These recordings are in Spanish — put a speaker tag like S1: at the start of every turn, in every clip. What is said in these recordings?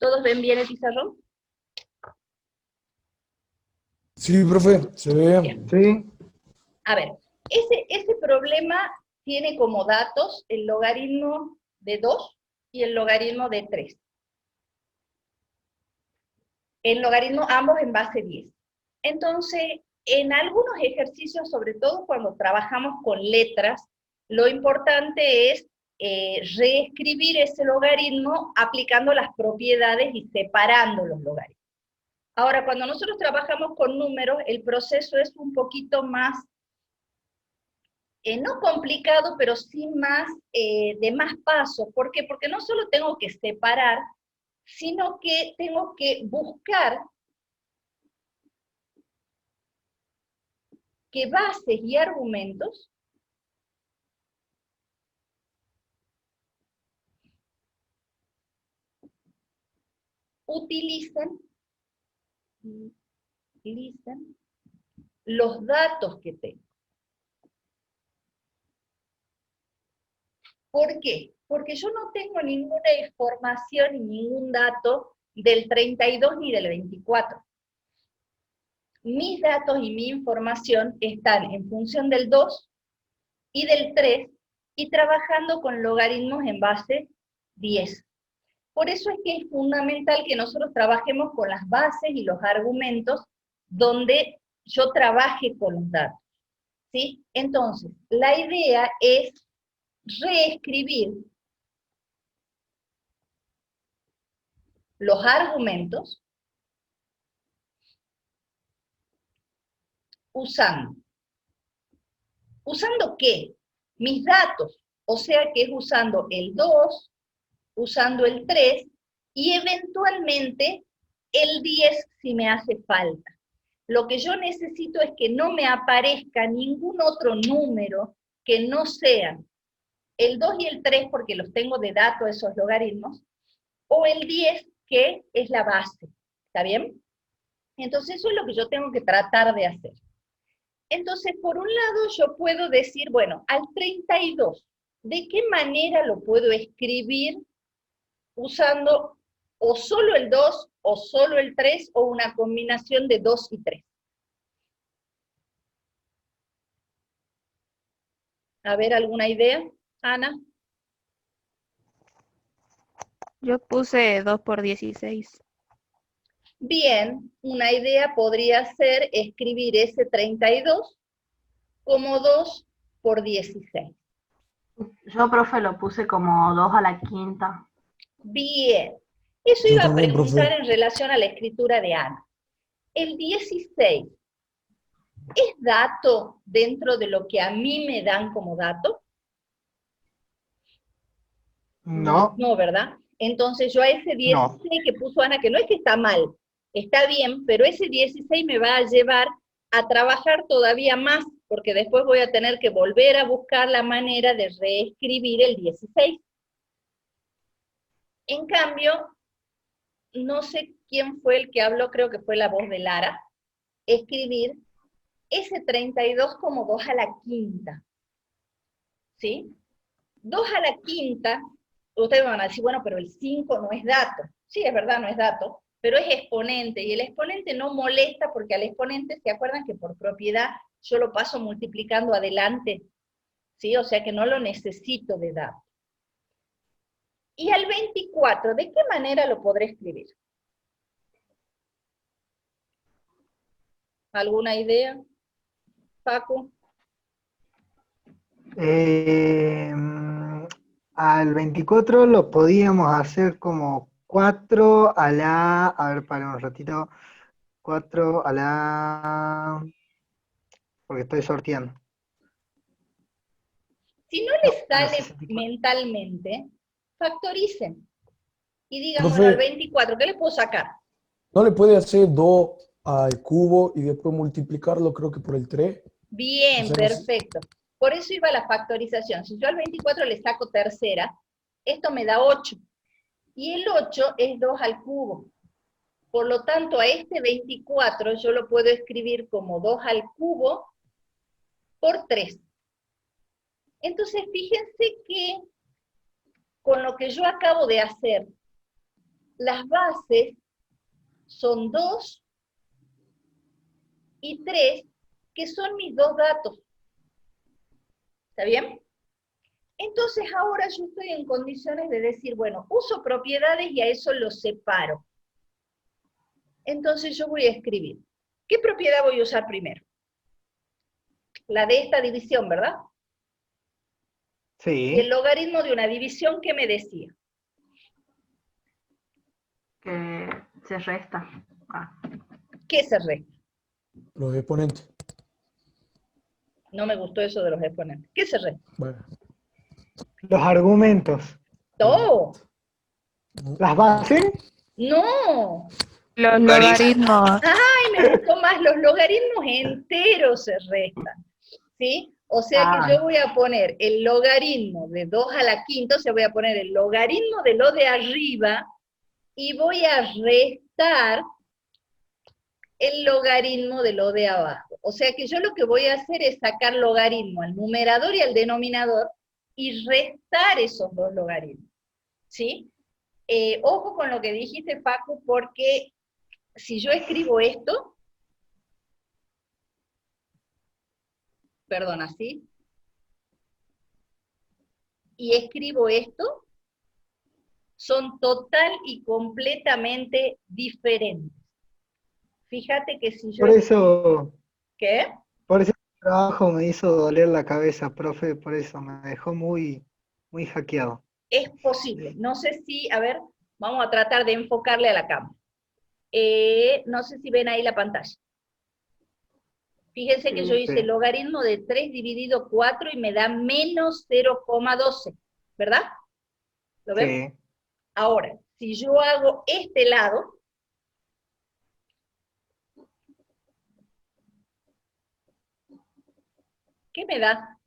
S1: ¿Todos ven bien el pizarrón?
S2: Sí, profe, se ve.
S1: Bien.
S3: Sí.
S1: A ver, ese problema tiene como datos el logaritmo de 2 y el logaritmo de 3. El logaritmo ambos en base 10. Entonces, en algunos ejercicios, sobre todo cuando trabajamos con letras, lo importante es reescribir ese logaritmo aplicando las propiedades y separando los logaritmos. Ahora, cuando nosotros trabajamos con números, el proceso es un poquito más, no complicado, pero sí más, de más pasos. ¿Por qué? Porque no solo tengo que separar, sino que tengo que buscar que bases y argumentos utilicen los datos que tengo. ¿Por qué? Porque yo no tengo ninguna información ni ningún dato del 32 ni del 24. Mis datos y mi información están en función del 2 y del 3 y trabajando con logaritmos en base 10. Por eso es que es fundamental que nosotros trabajemos con las bases y los argumentos donde yo trabaje con los datos, ¿sí? Entonces, la idea es reescribir los argumentos ¿usando qué? Mis datos, o sea que es usando el 2, usando el 3, y eventualmente el 10 si me hace falta. Lo que yo necesito es que no me aparezca ningún otro número que no sean el 2 y el 3, porque los tengo de dato esos logaritmos, o el 10, que es la base. ¿Está bien? Entonces eso es lo que yo tengo que tratar de hacer. Entonces, por un lado, yo puedo decir, bueno, al 32, ¿de qué manera lo puedo escribir usando o solo el 2, o solo el 3, o una combinación de 2 y 3? A ver, ¿alguna idea, Ana?
S4: Yo puse 2 por 16.
S1: Bien, una idea podría ser escribir ese 32 como 2 por 16.
S5: Yo, profe, lo puse como 2 a la quinta.
S1: Bien, eso
S2: Yo
S1: iba a
S2: también,
S1: preguntar
S2: profe.
S1: en relación a la escritura de Ana. El 16, ¿es dato dentro de lo que a mí me dan como dato?
S3: No.
S1: No, ¿verdad? Entonces yo a ese
S3: No.
S1: 16 que puso Ana, que no es que está mal, está bien, pero ese 16 me va a llevar a trabajar todavía más, porque después voy a tener que volver a buscar la manera de reescribir el 16. En cambio, no sé quién fue el que habló, creo que fue la voz de Lara, escribir ese 32 como 2 a la quinta. ¿Sí? 2 a la quinta, ustedes van a decir, bueno, pero el 5 no es dato. Sí, es verdad, no es dato, pero es exponente, y el exponente no molesta porque al exponente, ¿se acuerdan que por propiedad yo lo paso multiplicando adelante? ¿Sí? O sea que no lo necesito de dato. Y al 24, ¿de qué manera lo podré escribir? ¿Alguna idea, Paco?
S3: Al 24 lo podíamos hacer como 4 a la... A ver, para un ratito. 4 a la... Porque estoy sorteando.
S1: Si no
S3: No,
S1: les
S3: a la
S1: sale
S3: 64.
S1: mentalmente, factoricen. Y digan, bueno,
S2: Profe,
S1: al 24, ¿qué le puedo sacar?
S2: ¿no le puede hacer 2 al cubo y después multiplicarlo, creo que por el 3?
S1: Bien,
S2: Hacer así.
S1: perfecto. Por eso iba la factorización. Si yo al 24 le saco tercera, esto me da 8. Y el 8 es 2 al cubo. Por lo tanto, a este 24 yo lo puedo escribir como 2 al cubo por 3. Entonces, fíjense que con lo que yo acabo de hacer, las bases son 2 y 3, que son mis dos datos. ¿Está bien? Entonces ahora yo estoy en condiciones de decir, bueno, uso propiedades y a eso lo separo. Entonces yo voy a escribir. ¿Qué propiedad voy a usar primero? La de esta división, ¿verdad? Y el
S3: Sí.
S1: logaritmo de una división, ¿qué me decía?
S5: Que se resta. Ah,
S1: ¿Qué se resta?
S2: Los exponentes.
S1: No me gustó eso de los exponentes. ¿Qué se resta?
S2: Bueno,
S3: Los argumentos.
S1: Todo.
S3: ¿Las bases?
S1: No.
S4: Los
S6: Logaritmo.
S4: logaritmos.
S1: Ay, me gustó más. Los logaritmos enteros se restan. ¿Sí? O sea que yo voy a poner el logaritmo de 2 a la quinta, o sea, voy a poner el logaritmo de lo de arriba y voy a restar el logaritmo de lo de abajo. O sea que yo lo que voy a hacer es sacar logaritmo al numerador y al denominador y restar esos dos logaritmos. ¿Sí? Ojo con lo que dijiste, Facu, porque si yo escribo esto, perdón, así, y escribo esto, son total y completamente diferentes. Fíjate que si yo...
S3: Por eso,
S1: ¿Qué?
S3: por ese trabajo me hizo doler la cabeza, profe, por eso me dejó muy hackeado.
S1: Es posible. No sé si, a ver, vamos a tratar de enfocarle a la cámara. No sé si ven ahí la pantalla. Fíjense que yo hice
S3: Sí.
S1: logaritmo de 3 dividido 4 y me da menos 0,12, ¿verdad? ¿Lo ven?
S3: Sí.
S1: Ahora, si yo hago este lado, ¿qué me da?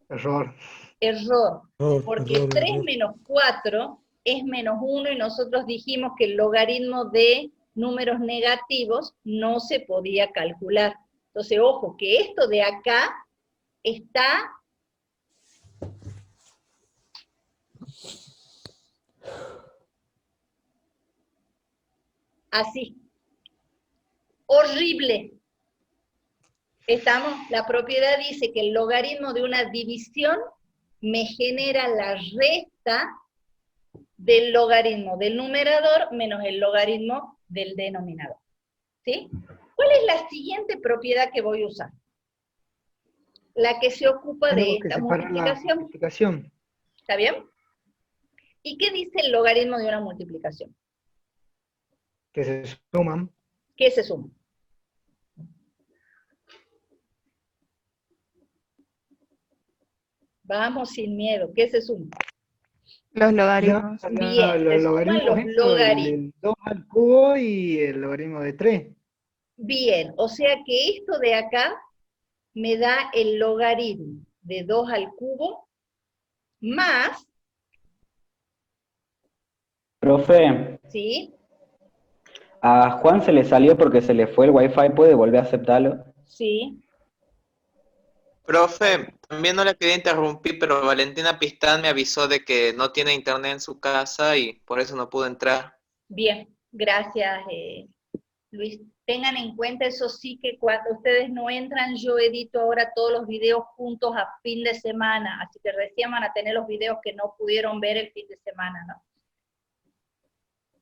S3: Error.
S1: Error. Porque
S2: error,
S1: 3
S2: error.
S1: menos 4 es menos 1 y nosotros dijimos que el logaritmo de números negativos no se podía calcular. Entonces, ojo, que esto de acá está así. Horrible. ¿Estamos? La propiedad dice que el logaritmo de una división me genera la resta del logaritmo del numerador menos el logaritmo del denominador. ¿Sí? ¿Cuál es la siguiente propiedad que voy a usar? La que se ocupa de
S3: Tenemos que
S1: esta
S3: separar la
S1: multiplicación.
S3: multiplicación.
S1: ¿Está bien? ¿Y qué dice el logaritmo de una multiplicación?
S3: Que se suman.
S1: ¿Qué se suma? Vamos sin miedo. ¿Qué se suma?
S4: Los
S3: Ya,
S4: logaritmos.
S1: Bien,
S3: los
S1: se suman
S3: logaritmos,
S1: los
S3: eso,
S1: logaritmos.
S3: el 2 al cubo y el logaritmo de 3.
S1: Bien, o sea que esto de acá me da el logaritmo de 2 al cubo más,
S7: Profe,
S1: ¿sí?
S7: a Juan se le salió porque se le fue el wifi, ¿puede volver a aceptarlo?
S1: Sí.
S6: Profe, también no la quería interrumpir, pero Valentina Pistán me avisó de que no tiene internet en su casa y por eso no pudo entrar.
S1: Bien, gracias, Luis. Tengan en cuenta eso sí, que cuando ustedes no entran, yo edito ahora todos los videos juntos a fin de semana, así que recién van a tener los videos que no pudieron ver el fin de semana, ¿no?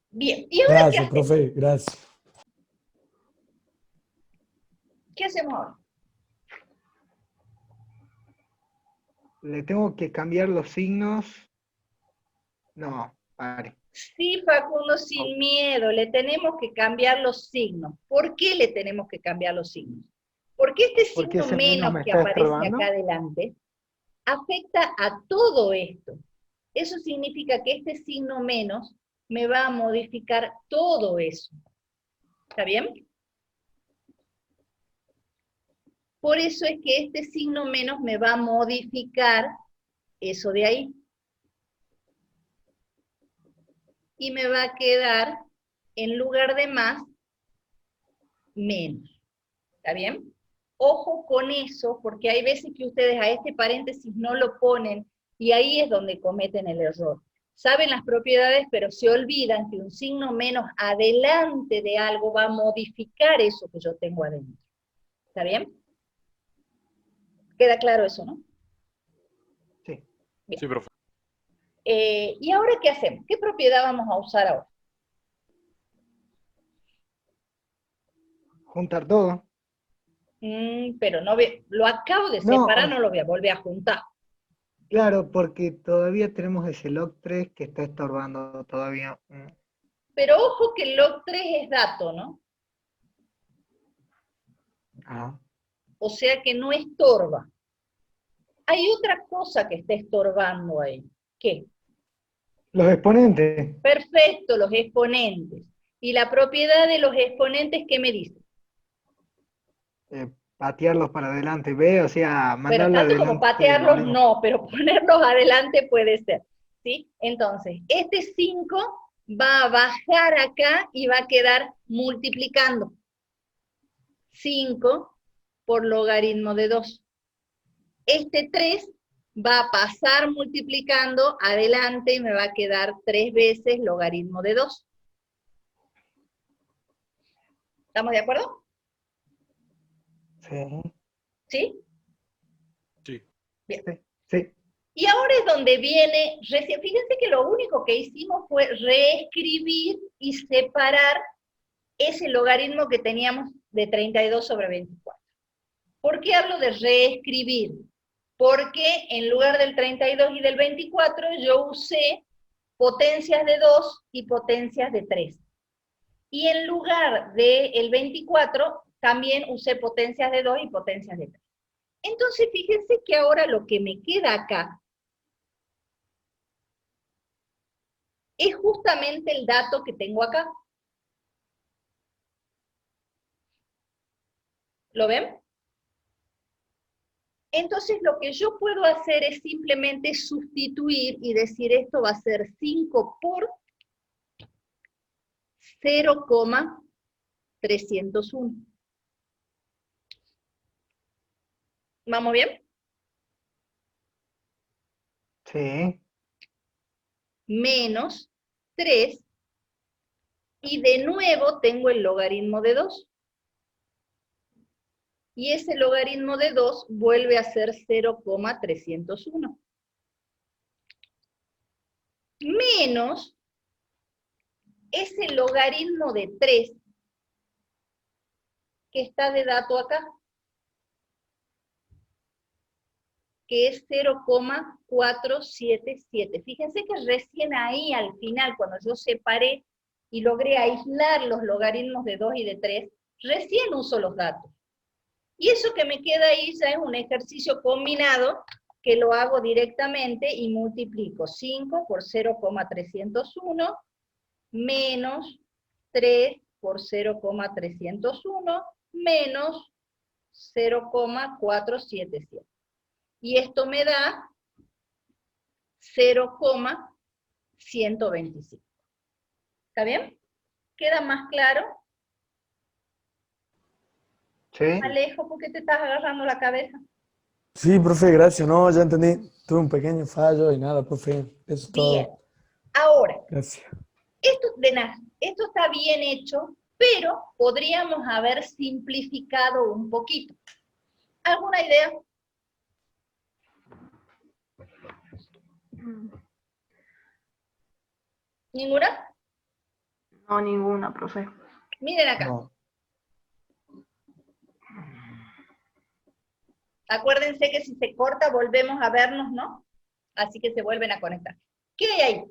S1: Bien, ¿y ahora qué
S2: Gracias,
S1: hacemos?
S2: profe, gracias.
S1: ¿Qué hacemos ahora?
S3: Le tengo que cambiar los signos. No, pare.
S1: Sí, Facundo, sin miedo, le tenemos que cambiar los signos. ¿Por qué le tenemos que cambiar los signos? Porque este
S3: Porque
S1: signo
S3: ese menos
S1: menos
S3: me
S1: que
S3: está
S1: aparece
S3: estorbando.
S1: acá adelante afecta a todo esto. Eso significa que este signo menos me va a modificar todo eso. ¿Está bien? Por eso es que este signo menos me va a modificar eso de ahí. Y me va a quedar, en lugar de más, menos. ¿Está bien? Ojo con eso, porque hay veces que ustedes a este paréntesis no lo ponen, y ahí es donde cometen el error. saben las propiedades, pero se olvidan que un signo menos adelante de algo va a modificar eso que yo tengo adentro. ¿Está bien? ¿Queda claro eso, no?
S3: Sí.
S1: Bien.
S8: Sí, profe.
S1: ¿Y ahora qué hacemos? ¿Qué propiedad vamos a usar ahora?
S3: Juntar todo.
S1: Pero no lo acabo de
S3: No,
S1: separar, no lo voy a volver a juntar.
S3: Claro, porque todavía tenemos ese log3 que está estorbando todavía.
S1: Pero ojo que el log3 es dato, ¿no?
S3: Ajá.
S1: O sea que no estorba. Hay otra cosa que está estorbando ahí. ¿Qué?
S3: Los exponentes.
S1: Perfecto, los exponentes. ¿Y la propiedad de los exponentes qué me dice?
S3: Patearlos para adelante, ¿ve? O sea,
S1: Pero
S3: mandarlo
S1: tanto
S3: adelante.
S1: como patearlos
S3: no.
S1: no, pero ponerlos adelante puede ser. ¿Sí? Entonces, este 5 va a bajar acá y va a quedar multiplicando. 5 por logaritmo de 2. Este 3 va a pasar multiplicando adelante y me va a quedar 3 veces logaritmo de 2. ¿Estamos de acuerdo?
S3: Sí.
S1: ¿Sí?
S8: Sí.
S1: Bien.
S3: Sí.
S1: Y ahora es donde viene, recién, fíjense que lo único que hicimos fue reescribir y separar ese logaritmo que teníamos de 32 sobre 24. ¿Por qué hablo de reescribir? Porque en lugar del 32 y del 24 yo usé potencias de 2 y potencias de 3. Y en lugar del 24 también usé potencias de 2 y potencias de 3. Entonces fíjense que ahora lo que me queda acá es justamente el dato que tengo acá. ¿Lo ven? Entonces lo que yo puedo hacer es simplemente sustituir y decir esto va a ser 5 por 0,301. ¿Vamos bien?
S3: Sí.
S1: Menos 3, y de nuevo tengo el logaritmo de 2. Y ese logaritmo de 2 vuelve a ser 0,301. Menos ese logaritmo de 3 que está de dato acá, que es 0,477. Fíjense que recién ahí al final, cuando yo separé y logré aislar los logaritmos de 2 y de 3, recién uso los datos. Y eso que me queda ahí ya es un ejercicio combinado que lo hago directamente y multiplico 5 por 0,301 menos 3 por 0,301 menos 0,477. Y esto me da 0,125. ¿Está bien? ¿Queda más claro?
S3: Sí.
S1: Alejo, ¿por qué te estás agarrando la cabeza?
S2: Sí, profe, gracias. No, ya entendí. Tuve un pequeño fallo y nada, profe. Eso es
S1: Bien.
S2: todo.
S1: Ahora,
S2: Gracias.
S1: esto está bien hecho, pero podríamos haber simplificado un poquito. ¿Alguna idea? ¿Ninguna?
S5: No, ninguna, profe.
S1: Miren acá.
S2: No.
S1: Acuérdense que si se corta volvemos a vernos, ¿no? Así que se vuelven a conectar. ¿Qué hay ahí?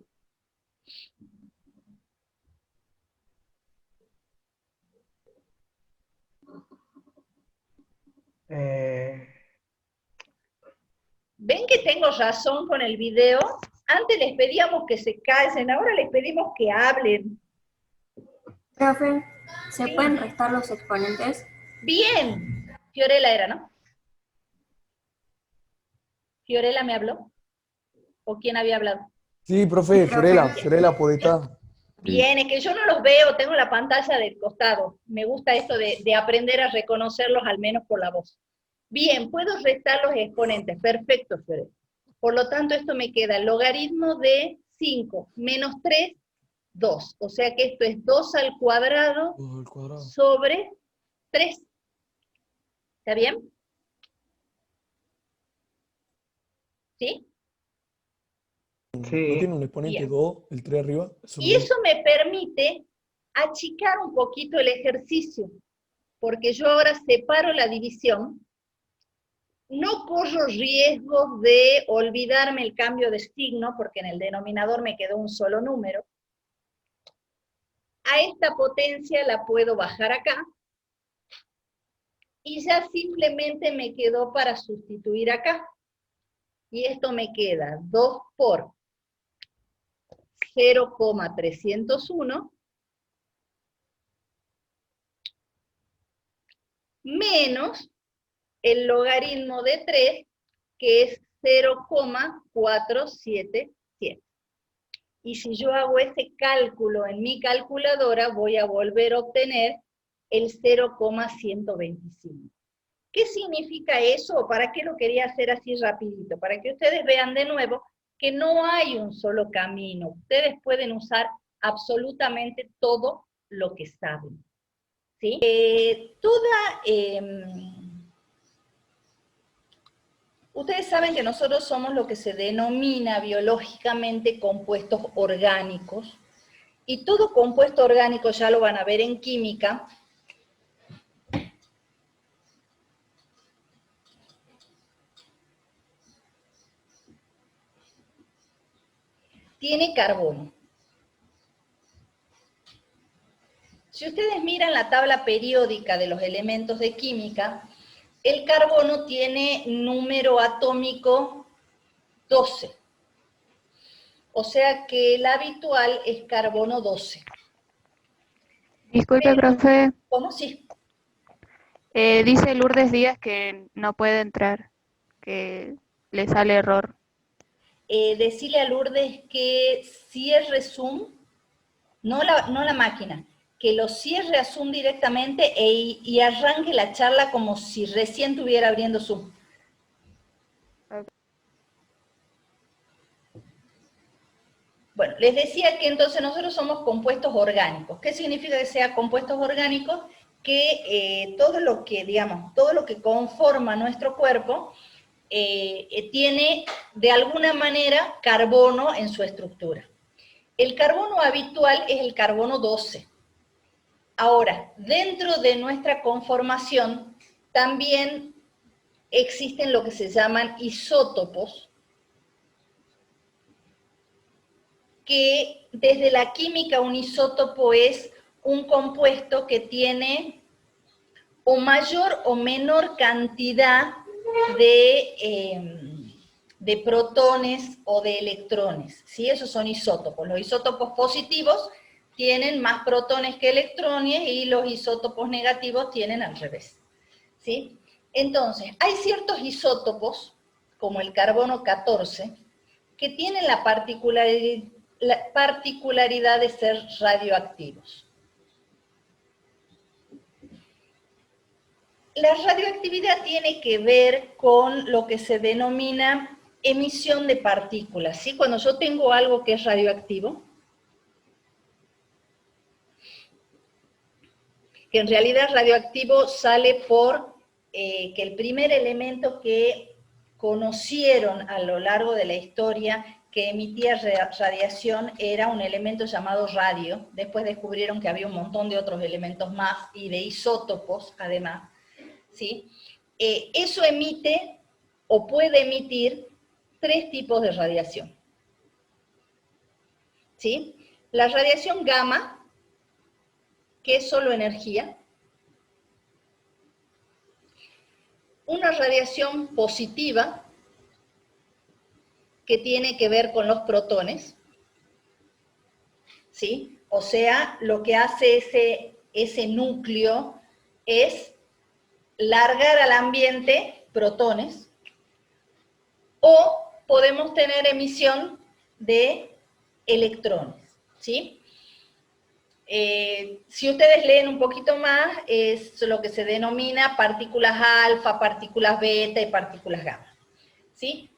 S1: ¿Ven que tengo razón con el video? Antes les pedíamos que se callen, ahora les pedimos que hablen.
S9: Profe, ¿se
S1: Sí.
S9: pueden restar los exponentes?
S1: Bien. Fiorella era, ¿no? ¿Fiorella me habló? ¿O quién había hablado?
S2: Sí, profe, Fiorella,
S9: Profe.
S2: Fiorella Podestá.
S1: Bien, es que yo no los veo, tengo la pantalla del costado. Me gusta esto de aprender a reconocerlos al menos por la voz. Bien, puedo restar los exponentes. Perfecto, Fiorella. Por lo tanto, esto me queda el logaritmo de 5 menos 3, 2. O sea que esto es 2 al cuadrado
S2: 2 al cuadrado.
S1: sobre 3. ¿Está bien? ¿Sí?
S2: ¿No
S3: Sí.
S2: tiene un exponente
S1: Bien.
S2: 2, el 3 arriba? Eso
S1: Y
S2: no
S1: eso me permite achicar un poquito el ejercicio, porque yo ahora separo la división, no corro riesgos de olvidarme el cambio de signo, porque en el denominador me quedó un solo número. A esta potencia la puedo bajar acá, y ya simplemente me quedó para sustituir acá. Y esto me queda 2 por 0,301 menos el logaritmo de 3, que es 0,477. Y si yo hago ese cálculo en mi calculadora, voy a volver a obtener el 0,125. ¿Qué significa eso? ¿Para qué lo quería hacer así rapidito? Para que ustedes vean de nuevo que no hay un solo camino. Ustedes pueden usar absolutamente todo lo que saben. ¿Sí? Ustedes saben que nosotros somos lo que se denomina biológicamente compuestos orgánicos, y todo compuesto orgánico, ya lo van a ver en química, tiene carbono. Si ustedes miran la tabla periódica de los elementos de química, el carbono tiene número atómico 12. O sea que el habitual es carbono 12.
S4: Disculpe, profe.
S1: ¿Cómo? Sí.
S4: Dice Lourdes Díaz que no puede entrar, que le sale error.
S1: Decirle a Lourdes que cierre Zoom, no la máquina, que lo cierre a Zoom directamente y arranque la charla como si recién estuviera abriendo Zoom. Bueno, les decía que entonces nosotros somos compuestos orgánicos. ¿Qué significa que sea compuestos orgánicos? Que todo lo que, digamos, todo lo que conforma nuestro cuerpo tiene de alguna manera carbono en su estructura. El carbono habitual es el carbono 12. Ahora, dentro de nuestra conformación también existen lo que se llaman isótopos, que desde la química un isótopo es un compuesto que tiene o mayor o menor cantidad de protones o de electrones, ¿sí? Esos son isótopos. Los isótopos positivos tienen más protones que electrones y los isótopos negativos tienen al revés, ¿sí? Entonces, hay ciertos isótopos, como el carbono 14, que tienen la particularidad de ser radioactivos. La radioactividad tiene que ver con lo que se denomina emisión de partículas, ¿sí? Cuando yo tengo algo que es radioactivo, que en realidad radioactivo sale por que el primer elemento que conocieron a lo largo de la historia que emitía radiación era un elemento llamado radio. Después descubrieron que había un montón de otros elementos más y de isótopos además, ¿sí? Eso emite o puede emitir 3 tipos de radiación, ¿sí? La radiación gamma, que es solo energía. Una radiación positiva, que tiene que ver con los protones, ¿sí? O sea, lo que hace ese núcleo es largar al ambiente protones, o podemos tener emisión de electrones, ¿sí? Si ustedes leen un poquito más, es lo que se denomina partículas alfa, partículas beta y partículas gamma, ¿sí?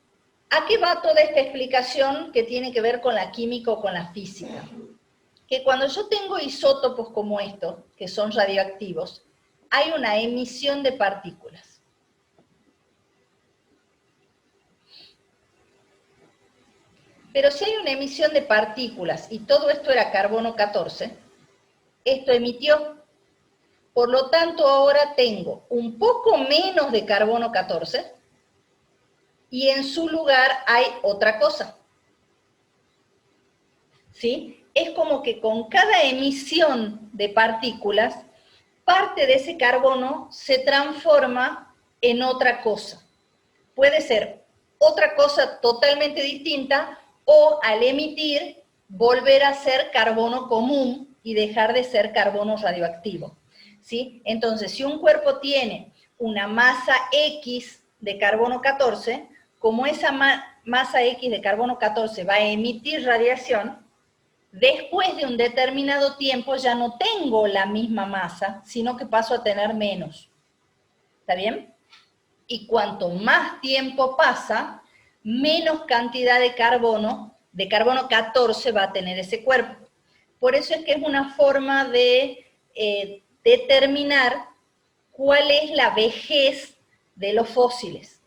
S1: ¿A qué va toda esta explicación que tiene que ver con la química o con la física? Que cuando yo tengo isótopos como estos, que son radioactivos, hay una emisión de partículas. Pero si hay una emisión de partículas y todo esto era carbono 14, esto emitió. Por lo tanto, ahora tengo un poco menos de carbono 14 y en su lugar hay otra cosa. ¿Sí? Es como que con cada emisión de partículas, parte de ese carbono se transforma en otra cosa. Puede ser otra cosa totalmente distinta o al emitir volver a ser carbono común y dejar de ser carbono radioactivo. ¿Sí? Entonces, si un cuerpo tiene una masa X de carbono 14, como esa masa X de carbono 14 va a emitir radiación, después de un determinado tiempo ya no tengo la misma masa, sino que paso a tener menos. ¿Está bien? Y cuanto más tiempo pasa, menos cantidad de carbono 14 va a tener ese cuerpo. Por eso es que es una forma de determinar cuál es la vejez de los fósiles.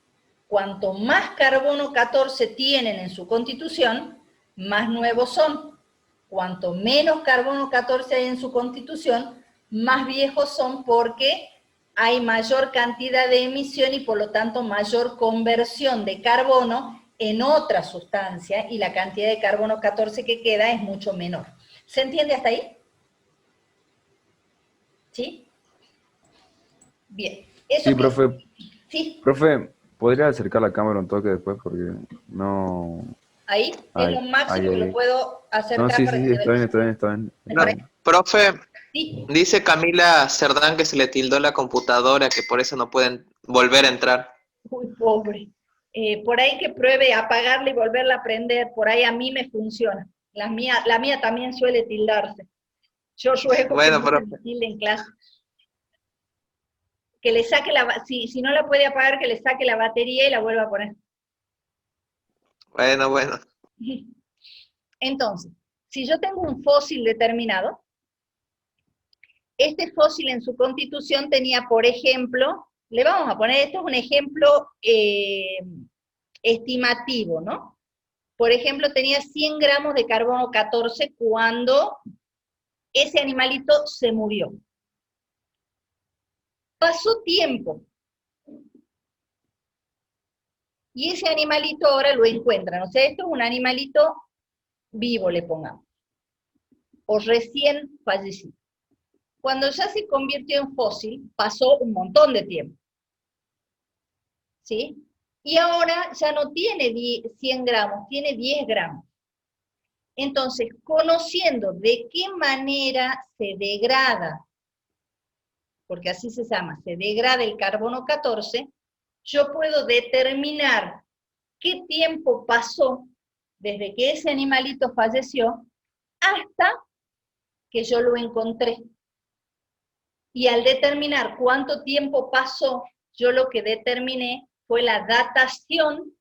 S1: Cuanto más carbono 14 tienen en su constitución, más nuevos son. Cuanto menos carbono 14 hay en su constitución, más viejos son porque hay mayor cantidad de emisión y por lo tanto mayor conversión de carbono en otra sustancia y la cantidad de carbono 14 que queda es mucho menor. ¿Se entiende hasta ahí? ¿Sí? Bien. Eso
S8: Sí, profe.
S1: Sí.
S8: Profe, ¿podría acercar la cámara un toque después? Porque no...
S1: Ahí es lo máximo que lo puedo acercar.
S8: No, sí,
S1: para
S8: sí,
S1: que
S8: está bien, está bien, está bien.
S6: No, profe,
S1: Sí.
S6: dice Camila Cerdán que se le tildó la computadora, que por eso no pueden volver a entrar.
S1: Uy, pobre. Por ahí que pruebe apagarla y volverla a prender, por ahí a mí me funciona. La mía también suele tildarse. Yo ruego
S6: Bueno,
S1: que no se tilde en clase. Que le saque si no la puede apagar, que le saque la batería y la vuelva a poner.
S6: Bueno.
S1: Entonces, si yo tengo un fósil determinado, este fósil en su constitución tenía, por ejemplo, le vamos a poner, esto es un ejemplo estimativo, ¿no? Por ejemplo, tenía 100 gramos de carbono 14 cuando ese animalito se murió. Pasó tiempo. Y ese animalito ahora lo encuentran. O sea, esto es un animalito vivo, le pongamos. O recién fallecido. Cuando ya se convirtió en fósil, pasó un montón de tiempo. ¿Sí? Y ahora ya no tiene 100 gramos, tiene 10 gramos. Entonces, conociendo de qué manera se degrada, porque así se llama, se degrada el carbono 14, yo puedo determinar qué tiempo pasó desde que ese animalito falleció hasta que yo lo encontré. Y al determinar cuánto tiempo pasó, yo lo que determiné fue la datación,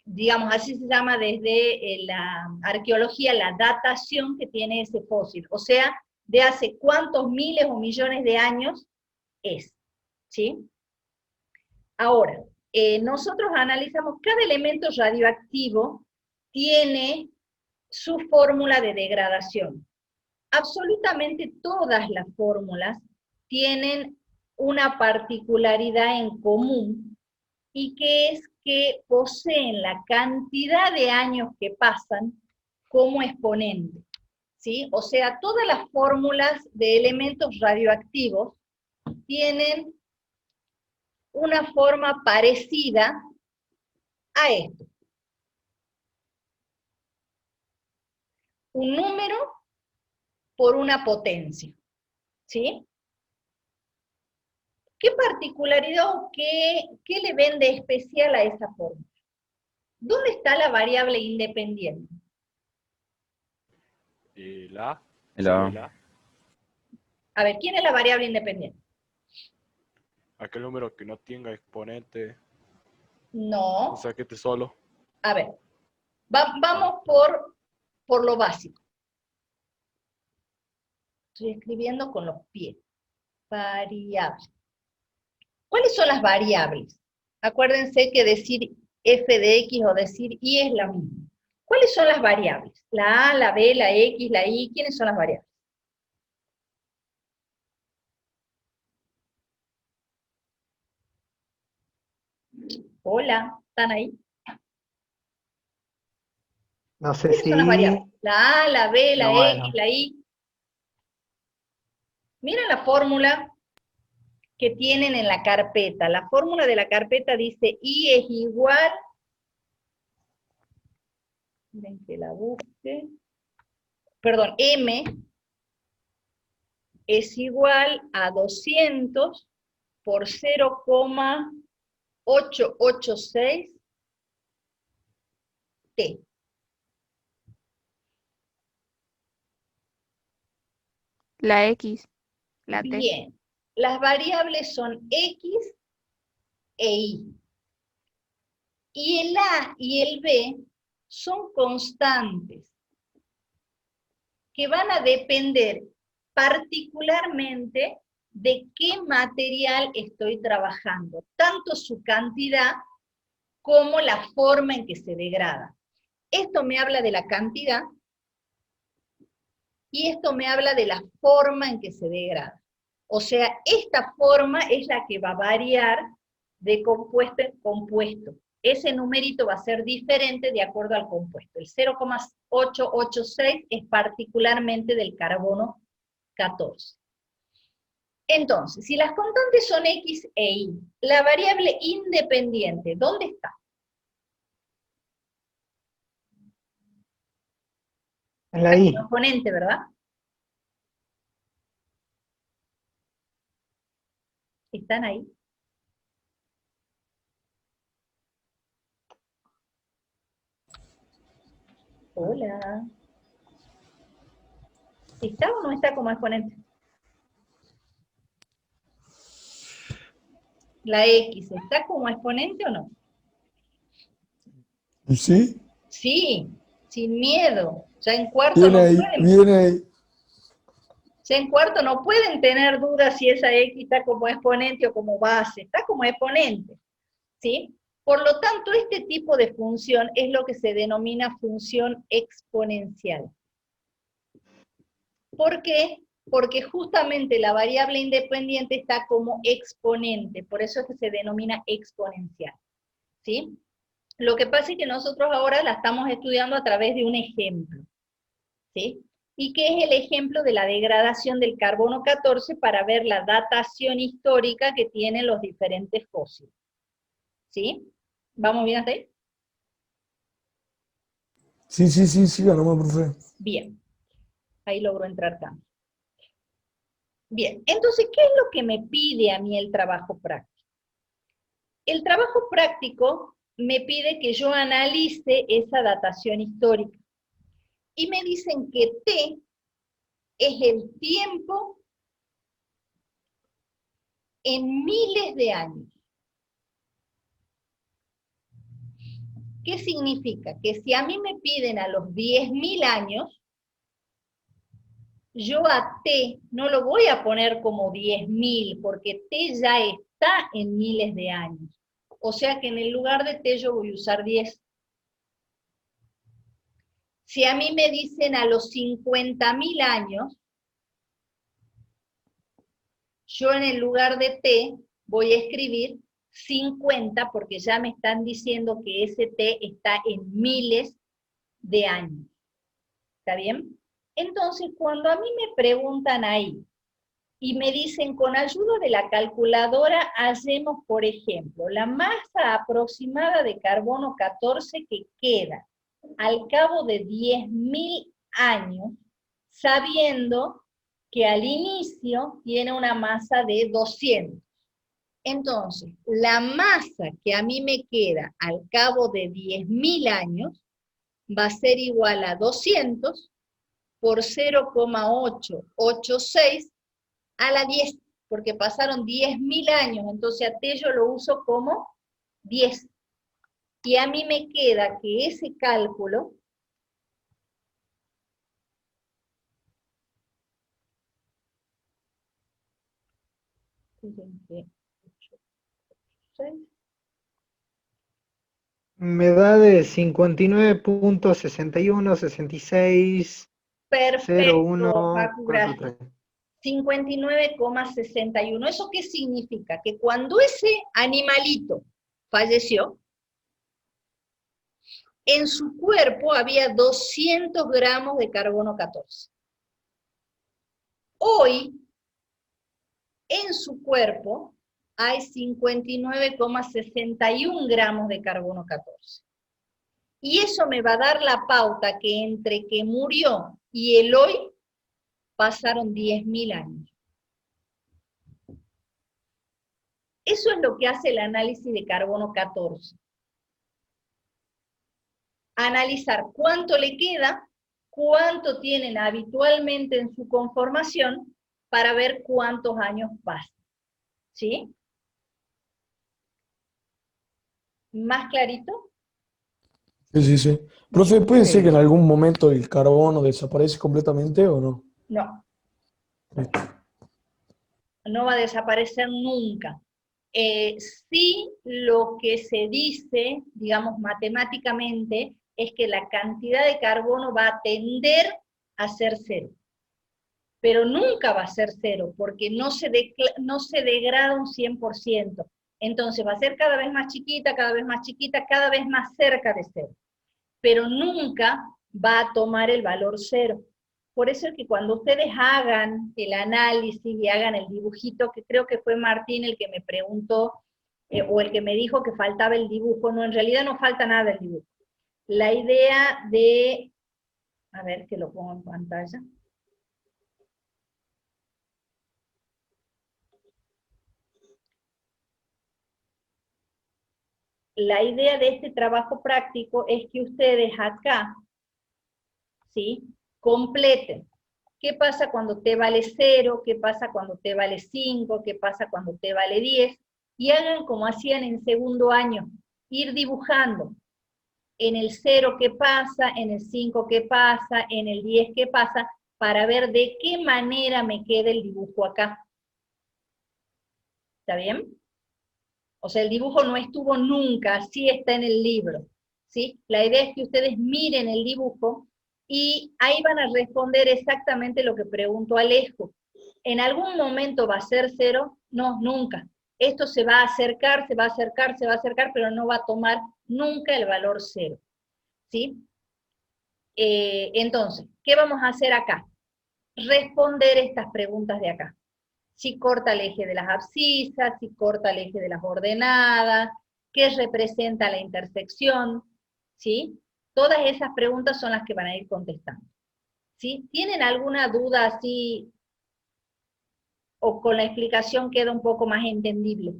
S1: digamos, así se llama desde la arqueología, la datación que tiene ese fósil. O sea, de hace cuántos miles o millones de años es. ¿Sí? Ahora, nosotros analizamos cada elemento radioactivo tiene su fórmula de degradación. Absolutamente todas las fórmulas tienen una particularidad en común y que es que poseen la cantidad de años que pasan como exponente. ¿Sí? O sea, todas las fórmulas de elementos radioactivos tienen una forma parecida a esto. Un número por una potencia. ¿Sí? ¿Qué particularidad o qué le ven de especial a esa fórmula? ¿Dónde está la variable independiente?
S10: La.
S1: A ver, ¿quién es la variable independiente?
S10: Aquel número que no tenga exponente
S1: No.
S10: O sea que esté solo.
S1: A ver, vamos por lo básico. Estoy escribiendo con los pies. Variables. ¿Cuáles son las variables? Acuérdense que decir f de x o decir y es lo mismo. ¿Cuáles son las variables? La a, la b, la x, la y. ¿Quiénes son las variables? Hola, ¿están ahí?
S3: No sé
S1: ¿Quiénes son las variables?
S3: si...
S1: La a, la b, la
S3: No, bueno.
S1: x, la y. Miren la fórmula que tienen en la carpeta. La fórmula de la carpeta dice y es igual, miren que la busque, perdón, m es igual a 200 por 0,886 t.
S4: La X, la T.
S1: Bien, las variables son x e y. Y el a y el b son constantes que van a depender particularmente de qué material estoy trabajando, tanto su cantidad como la forma en que se degrada. Esto me habla de la cantidad y esto me habla de la forma en que se degrada. O sea, esta forma es la que va a variar de compuesto en compuesto. Ese numerito va a ser diferente de acuerdo al compuesto. El 0,886 es particularmente del carbono 14. Entonces, si las constantes son x e y, la variable independiente, ¿dónde está?
S3: En la I.
S1: Exponente, ¿verdad? ¿Están ahí? Hola. ¿Está o no está como exponente? La X, ¿está como exponente o no?
S2: ¿Sí?
S1: Sí, sin miedo. Ya en cuarto
S2: Viene
S1: no
S2: ahí,
S1: pueden.
S2: viene ahí.
S1: Ya en cuarto no pueden tener dudas si esa X está como exponente o como base. Está como exponente. ¿Sí? Por lo tanto, este tipo de función es lo que se denomina función exponencial. ¿Por qué? Porque justamente la variable independiente está como exponente, por eso es que se denomina exponencial. ¿Sí? Lo que pasa es que nosotros ahora la estamos estudiando a través de un ejemplo. ¿Sí? Y que es el ejemplo de la degradación del carbono 14 para ver la datación histórica que tienen los diferentes fósiles. ¿Sí? ¿Vamos bien hasta ahí?
S2: Sí, ganamos, profe.
S1: Bien. Ahí logro entrar también. Bien, entonces, ¿qué es lo que me pide a mí el trabajo práctico? El trabajo práctico me pide que yo analice esa datación histórica. Y me dicen que T es el tiempo en miles de años. ¿Qué significa? Que si a mí me piden a los 10.000 años, yo a T no lo voy a poner como 10.000, porque T ya está en miles de años. O sea que en el lugar de T yo voy a usar 10. Si a mí me dicen a los 50.000 años, yo en el lugar de T voy a escribir 50, porque ya me están diciendo que ese T está en miles de años. ¿Está bien? Entonces, cuando a mí me preguntan ahí, y me dicen, con ayuda de la calculadora, hacemos, por ejemplo, la masa aproximada de carbono 14 que queda al cabo de 10.000 años, sabiendo que al inicio tiene una masa de 200. Entonces, la masa que a mí me queda al cabo de 10.000 años va a ser igual a 200 por 0,886 a la 10, porque pasaron 10.000 años, entonces a T yo lo uso como 10. Y a mí me queda que ese cálculo
S3: Me da de 59.61, 66,
S1: perfecto,
S3: 01,
S1: Facu, gracias.
S3: 43.
S1: 59,61. ¿Eso qué significa? Que cuando ese animalito falleció, en su cuerpo había 200 gramos de carbono 14. Hoy, en su cuerpo, hay 59,61 gramos de carbono 14. Y eso me va a dar la pauta que entre que murió y el hoy pasaron 10.000 años. Eso es lo que hace el análisis de carbono 14. Analizar cuánto le queda, cuánto tienen habitualmente en su conformación, para ver cuántos años pasan. ¿Sí? ¿Más clarito?
S2: Sí, sí, sí. Profe, ¿puede ser que en
S3: Sí.
S2: algún momento el carbono desaparece completamente o no?
S1: No,
S2: Listo.
S1: no va a desaparecer nunca. Sí, lo que se dice, digamos matemáticamente, es que la cantidad de carbono va a tender a ser cero. Pero nunca va a ser cero, porque no se degrada un 100%. Entonces va a ser cada vez más chiquita, cada vez más chiquita, cada vez más cerca de cero. Pero nunca va a tomar el valor cero. Por eso es que cuando ustedes hagan el análisis y hagan el dibujito, que creo que fue Martín el que me preguntó, o el que me dijo que faltaba el dibujo, no, en realidad no falta nada del dibujo. La idea de, a ver que lo pongo en pantalla. La idea de este trabajo práctico es que ustedes acá, ¿sí?, completen. ¿Qué pasa cuando t vale 0? ¿Qué pasa cuando t vale 5? ¿Qué pasa cuando t vale 10? Y hagan como hacían en segundo año, ir dibujando. En el 0 qué pasa, en el 5 qué pasa, en el 10 qué pasa, para ver de qué manera me queda el dibujo acá. ¿Está bien? O sea, el dibujo no estuvo nunca, así está en el libro, ¿sí? La idea es que ustedes miren el dibujo y ahí van a responder exactamente lo que preguntó Alejo. ¿En algún momento va a ser 0? No, nunca. Esto se va a acercar, se va a acercar, se va a acercar, pero no va a tomar nunca el valor 0, ¿sí? Entonces, ¿qué vamos a hacer acá? Responder estas preguntas de acá. Si corta el eje de las abscisas, si corta el eje de las ordenadas, qué representa la intersección, ¿sí? Todas esas preguntas son las que van a ir contestando, ¿sí? ¿Tienen alguna duda así, o con la explicación queda un poco más entendible?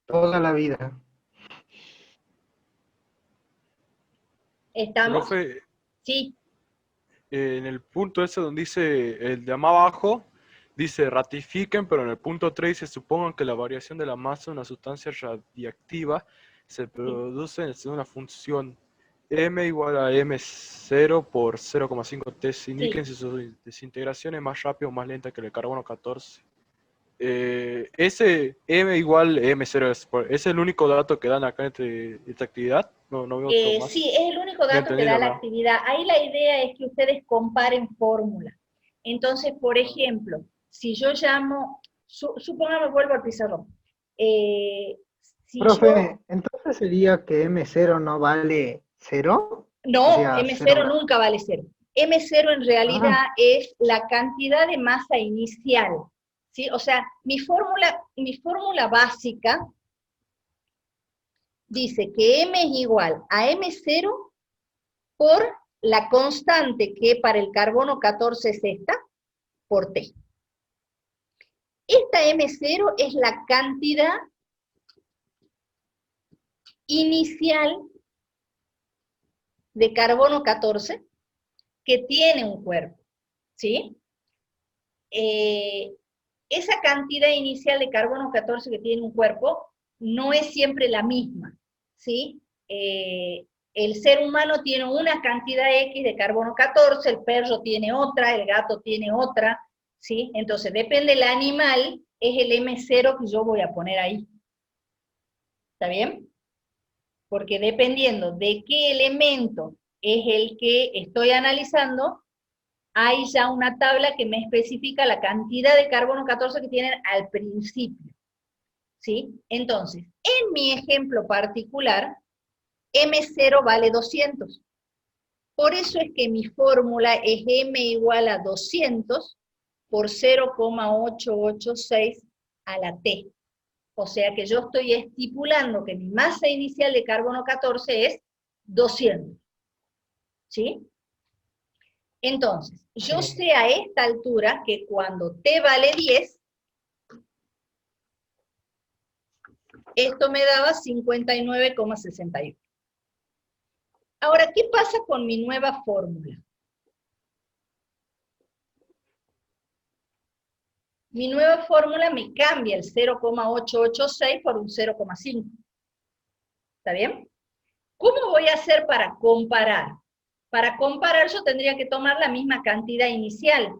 S3: Toda la vida.
S1: ¿Estamos?
S10: Profe,
S1: Sí.
S10: en el punto ese donde dice, el de más abajo, dice ratifiquen, pero en el punto 3 se supongan que la variación de la masa de una sustancia radiactiva se produce en una función m igual a m0 por 0,5 t. Se indiquen si su desintegración es más rápida o más lenta que el carbono 14. Ese m igual m0 es el único dato que dan acá entre esta actividad. No veo otro más.
S1: Sí, es el único dato que da la actividad. Ahí la idea es que ustedes comparen fórmulas. Entonces, por ejemplo, si yo llamo, supongamos, vuelvo al pizarrón.
S3: Profe, ¿entonces sería que M0 no vale 0?
S1: No,
S3: Sería
S1: M0
S3: 0.
S1: nunca vale 0. M0 en realidad es la cantidad de masa inicial, ¿sí? O sea, mi fórmula básica dice que M es igual a M0 por la constante que para el carbono 14 es esta, por T. Esta M0 es la cantidad inicial de carbono 14 que tiene un cuerpo, ¿sí? Esa cantidad inicial de carbono 14 que tiene un cuerpo no es siempre la misma. ¿sí? El ser humano tiene una cantidad X de carbono 14, el perro tiene otra, el gato tiene otra, ¿sí? Entonces, depende del animal, es el M0 que yo voy a poner ahí. ¿Está bien? Porque dependiendo de qué elemento es el que estoy analizando, hay ya una tabla que me especifica la cantidad de carbono 14 que tienen al principio. ¿Sí? Entonces, en mi ejemplo particular, M0 vale 200. Por eso es que mi fórmula es M igual a 200 por 0,886 a la T. O sea que yo estoy estipulando que mi masa inicial de carbono 14 es 200. ¿Sí? Entonces, yo sé a esta altura que cuando T vale 10, esto me daba 59,61. Ahora, ¿qué pasa con mi nueva fórmula? Mi nueva fórmula me cambia el 0,886 por un 0,5. ¿Está bien? ¿Cómo voy a hacer para comparar? Para comparar yo tendría que tomar la misma cantidad inicial,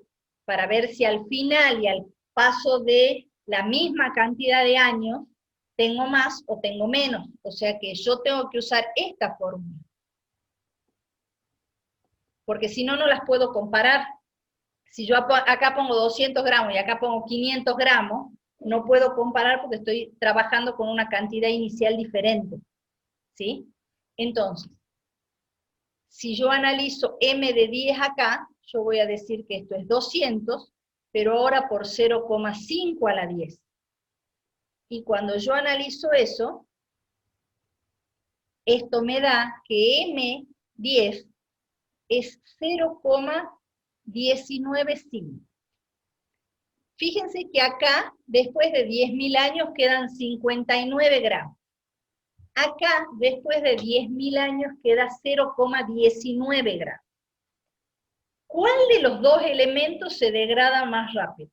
S1: para ver si al final y al paso de la misma cantidad de años, tengo más o tengo menos. O sea que yo tengo que usar esta fórmula. Porque si no, no las puedo comparar. Si yo acá pongo 200 gramos y acá pongo 500 gramos, no puedo comparar porque estoy trabajando con una cantidad inicial diferente. ¿Sí? Entonces, si yo analizo M de 10 acá, yo voy a decir que esto es 200, pero ahora por 0,5 a la 10. Y cuando yo analizo eso, esto me da que M10 es 0,195. Fíjense que acá, después de 10.000 años, quedan 59 gramos. Acá, después de 10.000 años, queda 0,19 gramos. ¿Cuál de los dos elementos se degrada más rápido?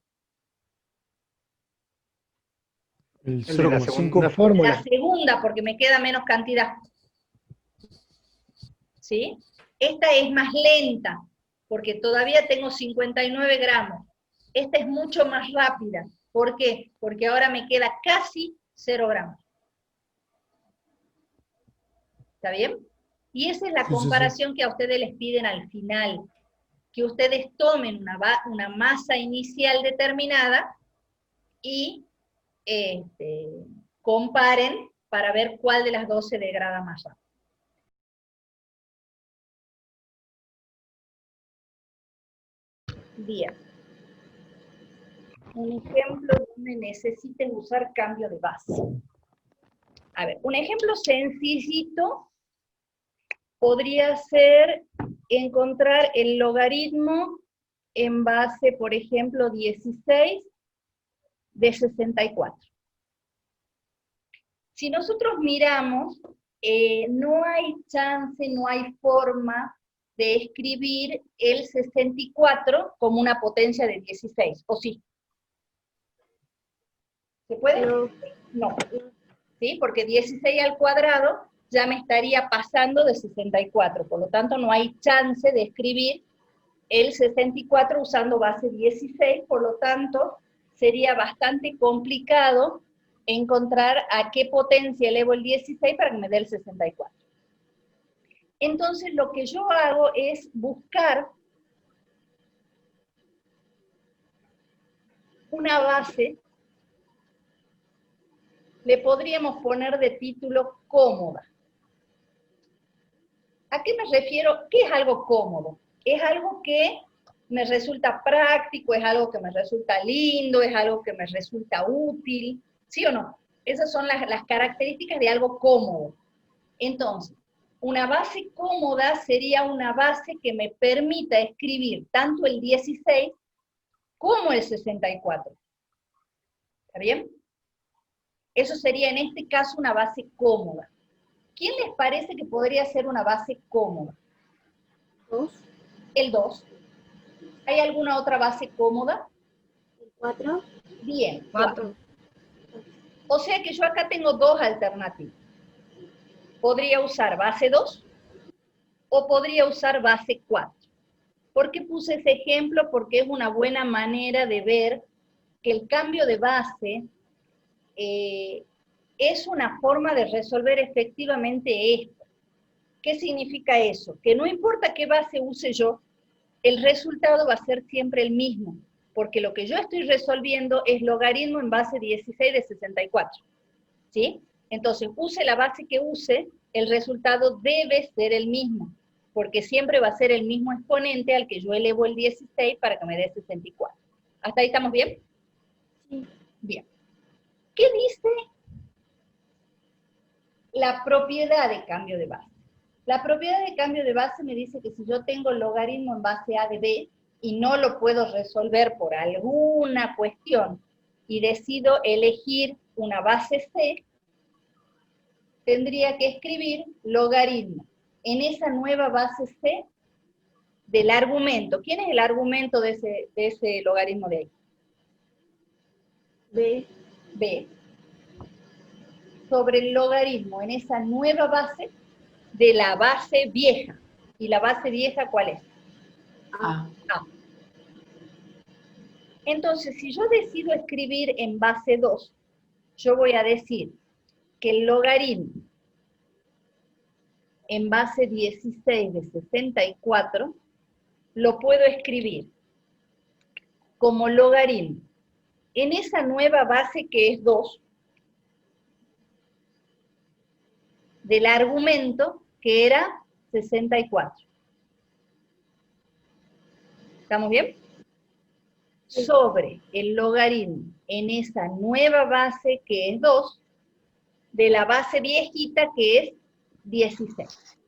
S2: El
S3: El de la
S2: 0,5.
S3: segunda
S1: La
S3: fórmula.
S1: segunda, porque me queda menos cantidad. ¿Sí? Esta es más lenta, porque todavía tengo 59 gramos. Esta es mucho más rápida. ¿Por qué? Porque ahora me queda casi 0 gramos. ¿Está bien? Y esa es la
S2: Sí, sí, sí.
S1: comparación que a ustedes les piden al final. Que ustedes tomen una masa inicial determinada y comparen para ver cuál de las dos se degrada más rápido. Bien. Un ejemplo donde necesiten usar cambio de base. A ver, un ejemplo sencillito podría ser encontrar el logaritmo en base, por ejemplo, 16 de 64. Si nosotros miramos, no hay chance, no hay forma de escribir el 64 como una potencia de 16, ¿o sí? ¿Se puede? No. ¿Sí? Porque 16 al cuadrado ya me estaría pasando de 64, por lo tanto no hay chance de escribir el 64 usando base 16, por lo tanto sería bastante complicado encontrar a qué potencia elevo el 16 para que me dé el 64. Entonces lo que yo hago es buscar una base, le podríamos poner de título cómoda. ¿A qué me refiero? ¿Qué es algo cómodo? Es algo que me resulta práctico, es algo que me resulta lindo, es algo que me resulta útil, ¿sí o no? Esas son las características de algo cómodo. Entonces, una base cómoda sería una base que me permita escribir tanto el 16 como el 64. ¿Está bien? Eso sería en este caso una base cómoda. ¿Quién les parece que podría ser una base cómoda?
S9: 2,
S1: El 2. ¿Hay alguna otra base cómoda?
S9: 4,
S1: Bien, 4. O sea que yo acá tengo dos alternativas. podría usar base 2 o podría usar base 4. ¿Por qué puse ese ejemplo? Porque es una buena manera de ver que el cambio de base es una forma de resolver efectivamente esto. ¿Qué significa eso? Que no importa qué base use yo, el resultado va a ser siempre el mismo, porque lo que yo estoy resolviendo es logaritmo en base 16 de 64, ¿sí? Entonces, use la base que use, el resultado debe ser el mismo, porque siempre va a ser el mismo exponente al que yo elevo el 16 para que me dé 64. ¿Hasta ahí estamos bien?
S9: Sí.
S1: Bien. ¿Qué dice la propiedad de cambio de base? La propiedad de cambio de base me dice que si yo tengo logaritmo en base A de B y no lo puedo resolver por alguna cuestión y decido elegir una base C, tendría que escribir logaritmo en esa nueva base C del argumento. ¿Quién es el argumento de ese logaritmo de ahí?
S9: B.
S1: B. Sobre el logaritmo en esa nueva base de la base vieja. ¿Y la base vieja cuál es?
S9: A.
S1: A. Entonces, si yo decido escribir en base 2, yo voy a decir que el logaritmo en base 16 de 64 lo puedo escribir como logaritmo en esa nueva base que es 2 del argumento que era 64. ¿Estamos bien? Sobre el logaritmo en esa nueva base que es 2 de la base viejita que es 16.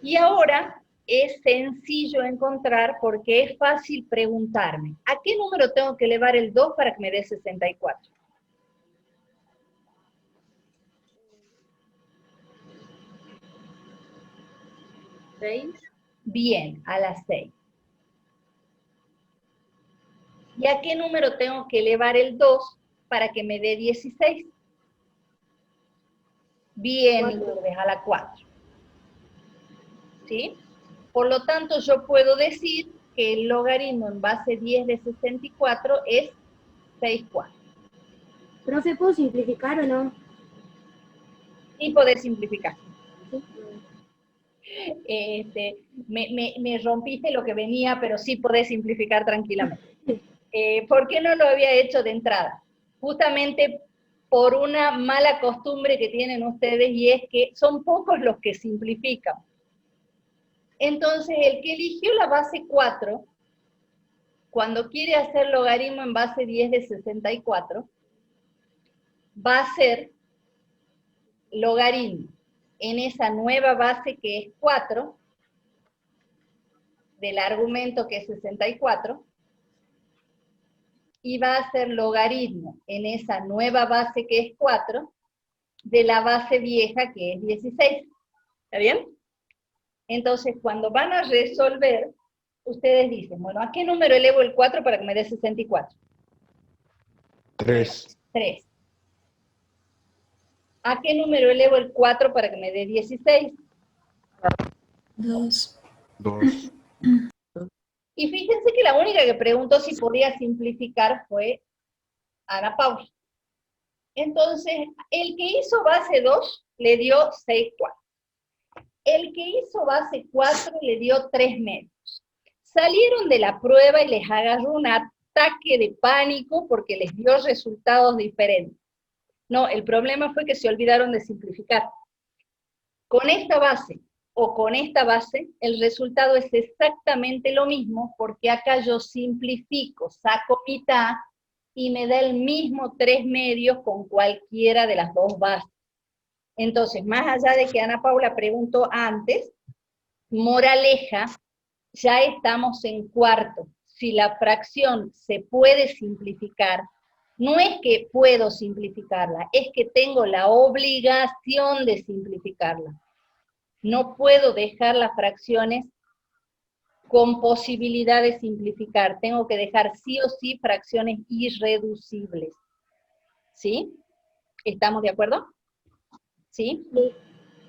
S1: Y ahora es sencillo encontrar porque es fácil preguntarme, ¿a qué número tengo que elevar el 2 para que me dé 64?
S9: ¿6?
S1: Bien, a la 6. ¿Y a qué número tengo que elevar el 2 para que me dé 16? Bien, Lourdes, a la 4. ¿Sí? Por lo tanto, yo puedo decir que el logaritmo en base 10 de 64 es 6/4.
S9: ¿Profe, puedo simplificar o no?
S1: Y poder simplificar.
S9: Sí.
S1: Me rompiste lo que venía, pero sí podés simplificar tranquilamente. ¿Por qué no lo había hecho de entrada? Justamente por una mala costumbre que tienen ustedes, y es que son pocos los que simplifican. Entonces, el que eligió la base 4, cuando quiere hacer logaritmo en base 10 de 64, va a hacer logaritmo en esa nueva base que es 4, del argumento que es 64, y va a hacer logaritmo en esa nueva base que es 4, de la base vieja que es 16. ¿Está bien? Entonces, cuando van a resolver, ustedes dicen, bueno, ¿a qué número elevo el 4 para que me dé 64?
S2: 3.
S1: 3. ¿A qué número elevo el 4 para que me dé 16?
S11: 2.
S2: 2.
S1: Y fíjense que la única que preguntó si podía simplificar fue Ana Paula. Entonces, el que hizo base 2 le dio 6/4. El que hizo base 4 le dio 3 medios. Salieron de la prueba y les agarró un ataque de pánico porque les dio resultados diferentes. No, el problema fue que se olvidaron de simplificar. Con esta base o con esta base, el resultado es exactamente lo mismo, porque acá yo simplifico, saco mitad, y me da el mismo 3 medios con cualquiera de las dos bases. Entonces, más allá de que Ana Paula preguntó antes, moraleja, ya estamos en cuarto. Si la fracción se puede simplificar, no es que puedo simplificarla, es que tengo la obligación de simplificarla. No puedo dejar las fracciones con posibilidad de simplificar. Tengo que dejar sí o sí fracciones irreducibles. ¿Sí? ¿Estamos de acuerdo? ¿Sí?
S9: Sí.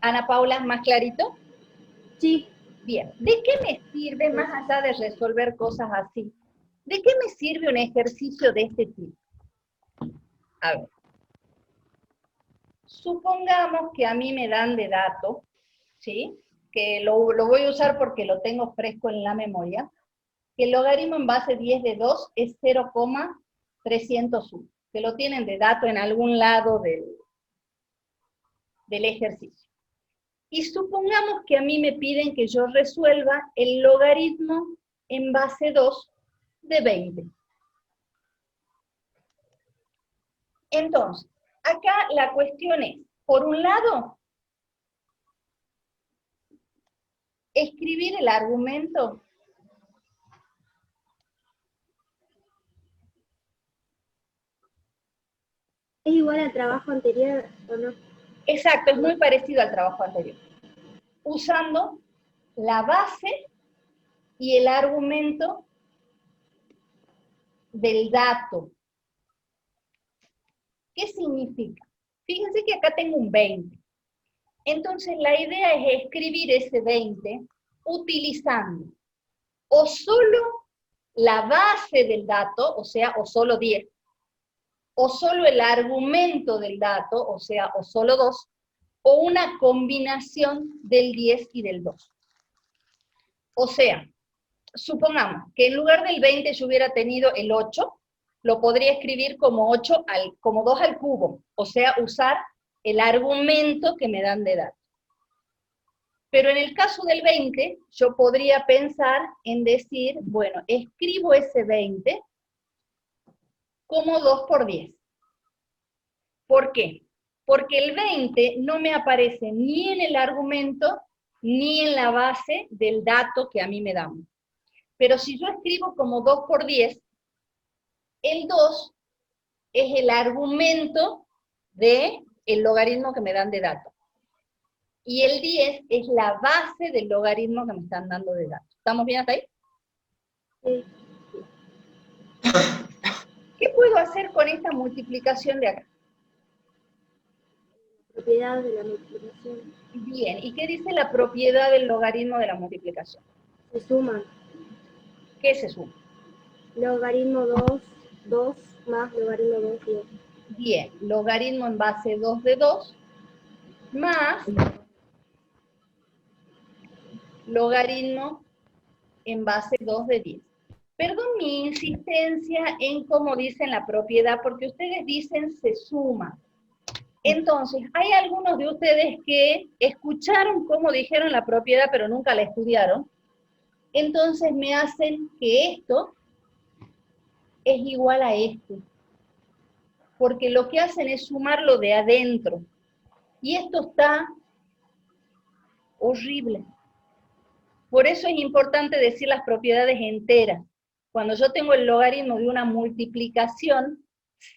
S1: Ana Paula, ¿más clarito?
S9: Sí.
S1: Bien. ¿De qué me sirve, más allá de resolver cosas así, de qué me sirve un ejercicio de este tipo? A ver. Supongamos que a mí me dan de dato, ¿sí? Que lo voy a usar porque lo tengo fresco en la memoria, que el logaritmo en base 10 de 2 es 0,301, que lo tienen de dato en algún lado del ejercicio. Y supongamos que a mí me piden que yo resuelva el logaritmo en base 2 de 20. Entonces, acá la cuestión es, por un lado, escribir el argumento.
S9: ¿Es igual al trabajo anterior o no?
S1: Exacto, es muy parecido al trabajo anterior. Usando la base y el argumento del dato. ¿Qué significa? Fíjense que acá tengo un 20. Entonces la idea es escribir ese 20 utilizando o solo la base del dato, o sea, o solo 10, o solo el argumento del dato, o sea, o solo 2, o una combinación del 10 y del 2. O sea, supongamos que en lugar del 20 yo hubiera tenido el 8, lo podría escribir como 2 al cubo, o sea, usar el argumento que me dan de dato. Pero en el caso del 20, yo podría pensar en decir, bueno, escribo ese 20 como 2 por 10. ¿Por qué? Porque el 20 no me aparece ni en el argumento ni en la base del dato que a mí me dan. Pero si yo escribo como 2 por 10, el 2 es el argumento del logaritmo que me dan de dato. Y el 10 es la base del logaritmo que me están dando de dato. ¿Estamos bien hasta ahí?
S9: Sí.
S1: ¿Qué puedo hacer con esta multiplicación de acá?
S9: Propiedad de la multiplicación.
S1: Bien, ¿y qué dice la propiedad del logaritmo de la multiplicación?
S9: Se suman.
S1: ¿Qué se suma?
S9: Logaritmo 2 más logaritmo 2, 10.
S1: Bien, logaritmo en base 2 de 2 más logaritmo en base 2 de 10. Perdón mi insistencia en cómo dicen la propiedad, porque ustedes dicen se suma. Entonces, hay algunos de ustedes que escucharon cómo dijeron la propiedad, pero nunca la estudiaron. Entonces me hacen que esto es igual a esto. Porque lo que hacen es sumarlo de adentro. Y esto está horrible. Por eso es importante decir las propiedades enteras. Cuando yo tengo el logaritmo de una multiplicación,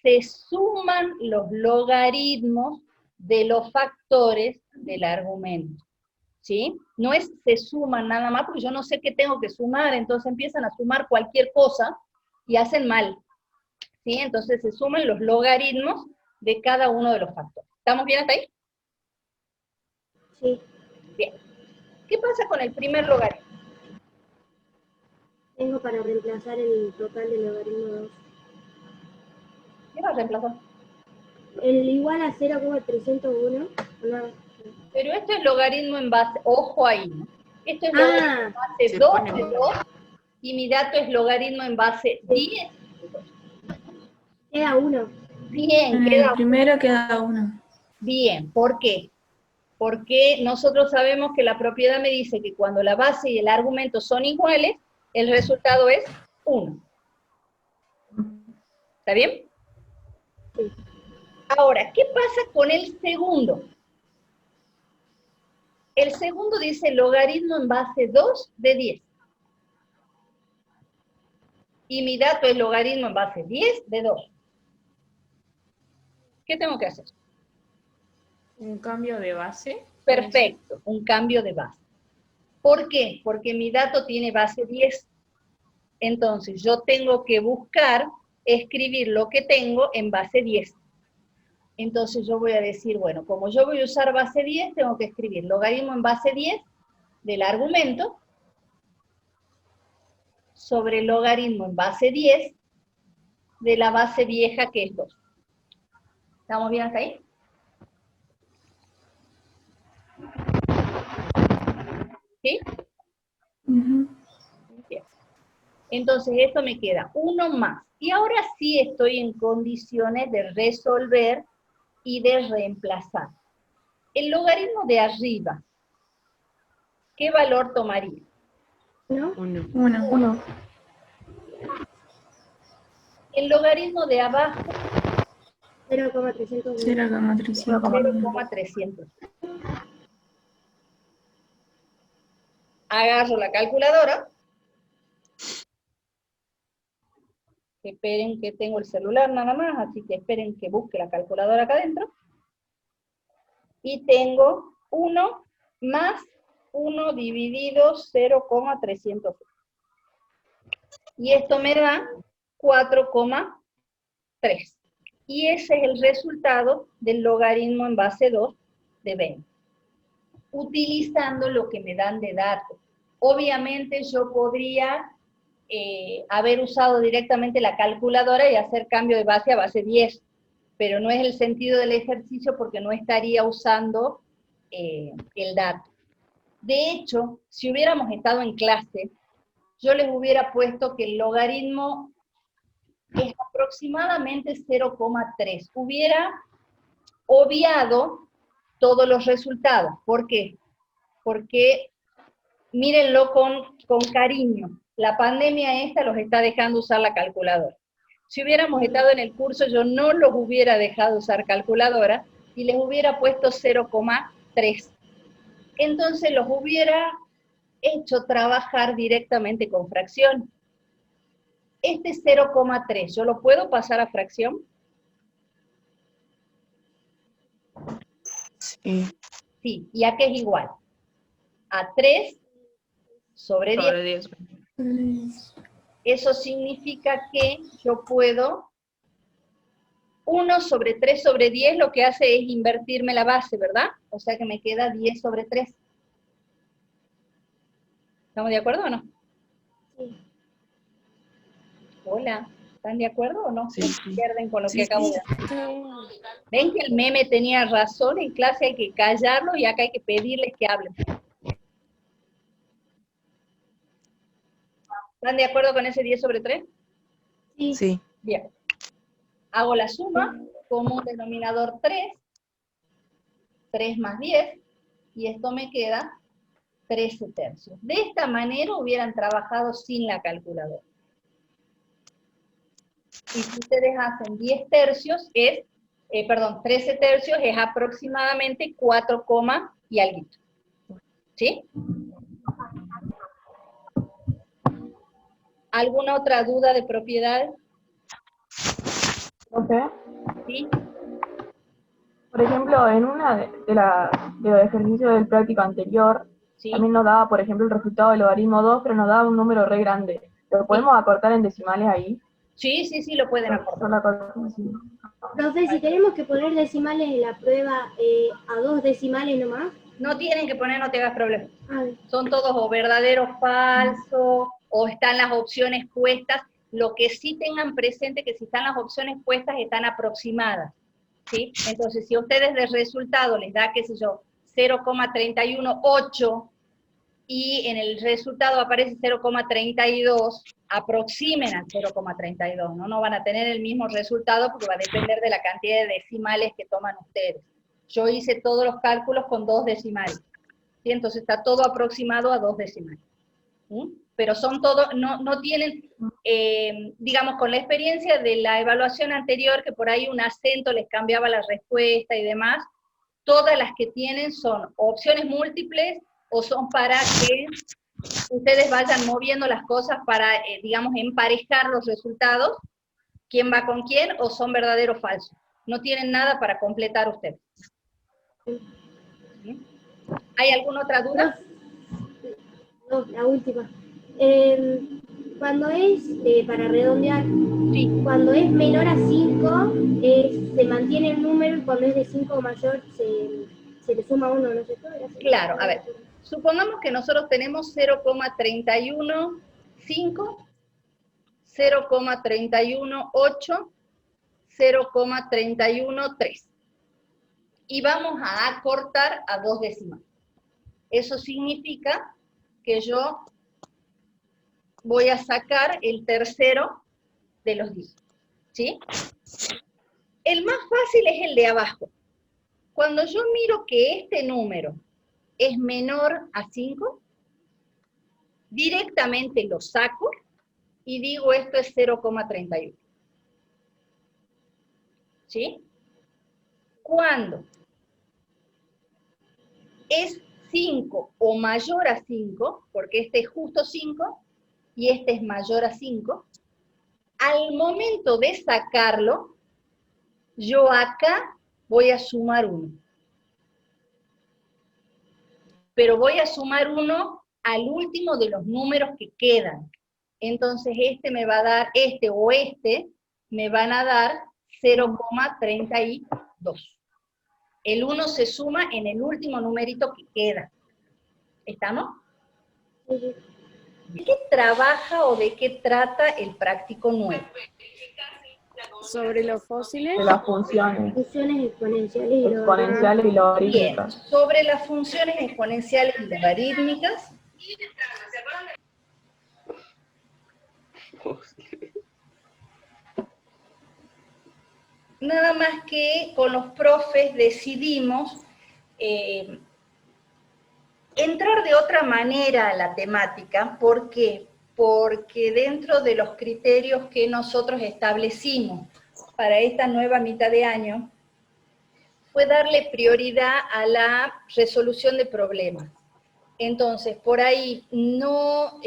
S1: se suman los logaritmos de los factores del argumento. ¿Sí? No es se suman nada más, porque yo no sé qué tengo que sumar, entonces empiezan a sumar cualquier cosa y hacen mal. ¿Sí? Entonces se suman los logaritmos de cada uno de los factores. ¿Estamos bien hasta ahí?
S9: Sí.
S1: Bien. ¿Qué pasa con el primer logaritmo?
S9: Tengo para reemplazar el total del logaritmo 2.
S1: ¿Qué va a reemplazar?
S9: El igual a 0,301. No.
S1: Pero esto es logaritmo en base, ojo ahí, ¿no? Esto es logaritmo en base 2 de 2, y mi dato es logaritmo en base 10 de 2.
S9: Queda 1.
S1: Bien,
S11: En
S1: queda
S11: el primero queda 1.
S1: bien. ¿Por qué? Porque nosotros sabemos que la propiedad me dice que cuando la base y el argumento son iguales, el resultado es 1. ¿Está bien?
S9: Sí.
S1: Ahora, ¿qué pasa con el segundo? El segundo dice logaritmo en base 2 de 10. Y mi dato es logaritmo en base 10 de 2. ¿Qué tengo que hacer?
S11: ¿Un cambio de base?
S1: Perfecto, un cambio de base. ¿Por qué? Porque mi dato tiene base 10. Entonces yo tengo que buscar escribir lo que tengo en base 10. Entonces yo voy a decir, bueno, como yo voy a usar base 10, tengo que escribir logaritmo en base 10 del argumento sobre logaritmo en base 10 de la base vieja, que es 2. ¿Estamos bien hasta ahí? ¿Sí? Bien. Entonces esto me queda 1 más. Y ahora sí estoy en condiciones de resolver y de reemplazar. El logaritmo de arriba, ¿qué valor tomaría?
S11: 1.
S1: El logaritmo de abajo,
S9: 0,300.
S1: 0,300. Agarro la calculadora. Esperen que tengo el celular nada más, así que esperen que busque la calculadora acá adentro. Y tengo 1 más 1 dividido 0,300. Y esto me da 4,3. Y ese es el resultado del logaritmo en base 2 de 20. Utilizando lo que me dan de datos. Obviamente yo podría haber usado directamente la calculadora y hacer cambio de base a base 10, pero no es el sentido del ejercicio porque no estaría usando el dato. De hecho, si hubiéramos estado en clase, yo les hubiera puesto que el logaritmo es aproximadamente 0,3. Hubiera obviado todos los resultados. ¿Por qué? Porque mírenlo con cariño. La pandemia esta los está dejando usar la calculadora. Si hubiéramos estado en el curso, yo no los hubiera dejado usar calculadora y les hubiera puesto 0,3. Entonces los hubiera hecho trabajar directamente con fracción. Este 0,3, ¿yo lo puedo pasar a fracción?
S11: Sí.
S1: Sí, ¿y a qué es igual? A 3 sobre 10. Eso significa que yo puedo, 1 sobre 3 sobre 10 lo que hace es invertirme la base, ¿verdad? O sea que me queda 10 sobre 3. ¿Estamos de acuerdo o no?
S9: Sí.
S1: Hola, ¿están de acuerdo o no?
S11: Sí.
S1: Se pierden con lo que acabo de decir. ¿Ven que el meme tenía razón? En clase hay que callarlo y acá hay que pedirles que hablen. ¿Están de acuerdo con ese 10 sobre 3?
S11: Sí.
S1: Bien. Hago la suma, como un denominador 3, 3 más 10, y esto me queda 13 tercios. De esta manera hubieran trabajado sin la calculadora. Y si ustedes hacen 10 tercios, 13 tercios es aproximadamente 4, y algo. ¿Sí? ¿Alguna otra duda de propiedad?
S12: Profe,
S1: ¿Sí?
S12: por ejemplo, en una de los ejercicios del práctico anterior,
S1: ¿Sí?
S12: también nos daba, por ejemplo, el resultado del logaritmo 2, pero nos daba un número re grande. ¿Lo podemos acortar en decimales ahí?
S1: Sí, lo pueden acortar.
S9: Profe, si tenemos que poner decimales en la prueba a 2 decimales nomás.
S1: No tienen que poner, no te hagas problema.
S9: Ah,
S1: Son todos o verdaderos falsos, o están las opciones puestas. Lo que sí tengan presente que si están las opciones puestas, están aproximadas. ¿Sí? Entonces, si a ustedes de resultado les da, qué sé yo, 0,318, y en el resultado aparece 0,32, aproximen al 0,32, ¿no? No van a tener el mismo resultado porque va a depender de la cantidad de decimales que toman ustedes. Yo hice todos los cálculos con 2 decimales, ¿sí? Entonces está todo aproximado a 2 decimales. ¿Sí? Pero son todos, no tienen, digamos, con la experiencia de la evaluación anterior, que por ahí un acento les cambiaba la respuesta y demás, todas las que tienen son opciones múltiples o son para que ustedes vayan moviendo las cosas para, digamos, emparejar los resultados, quién va con quién, o son verdaderos o falsos. No tienen nada para completar ustedes. ¿Sí? ¿Hay alguna otra duda?
S9: No, la última. Cuando es, para redondear, cuando es menor a 5, se mantiene el número, y cuando es de 5 o mayor, se le suma 1, ¿no es cierto?
S1: Claro, a ver, supongamos que nosotros tenemos 0,315, 0,318, 0,313. Y vamos a acortar a 2 decimales. Eso significa que yo voy a sacar el tercero de los dígitos, ¿sí? El más fácil es el de abajo. Cuando yo miro que este número es menor a 5, directamente lo saco y digo esto es 0,31. ¿Sí? Cuando es 5 o mayor a 5, porque este es justo 5 y este es mayor a 5, al momento de sacarlo, yo acá voy a sumar 1. Pero voy a sumar 1 al último de los números que quedan. Entonces este me va a dar, este o este, me van a dar 0,32. El 1 se suma en el último numerito que queda. ¿Estamos? ¿De qué trabaja o de qué trata el práctico 9?
S11: Sobre los fósiles.
S12: De las funciones.
S9: Funciones exponenciales
S12: Exponenciales y
S1: Bien,
S12: logarítmicas.
S1: sobre las funciones exponenciales y logarítmicas. Nada más que con los profes decidimos entrar de otra manera a la temática. ¿Por qué? Porque dentro de los criterios que nosotros establecimos para esta nueva mitad de año, fue darle prioridad a la resolución de problemas. Entonces, por ahí no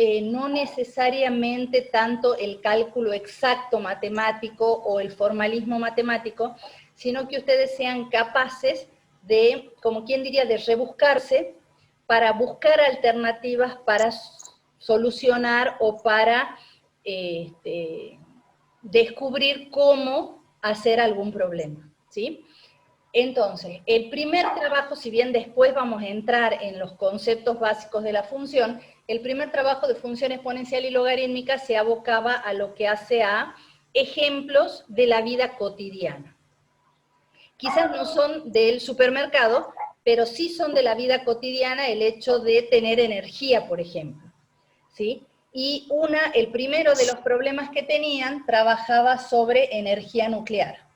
S1: necesariamente tanto el cálculo exacto matemático o el formalismo matemático, sino que ustedes sean capaces de, como quien diría, de rebuscarse para buscar alternativas para solucionar o para descubrir cómo hacer algún problema, ¿sí? Entonces, el primer trabajo, si bien después vamos a entrar en los conceptos básicos de la función, el primer trabajo de función exponencial y logarítmica se abocaba a lo que hace a ejemplos de la vida cotidiana. Quizás no son del supermercado, pero sí son de la vida cotidiana el hecho de tener energía, por ejemplo, ¿sí? Y el primero de los problemas que tenían trabajaba sobre energía nuclear.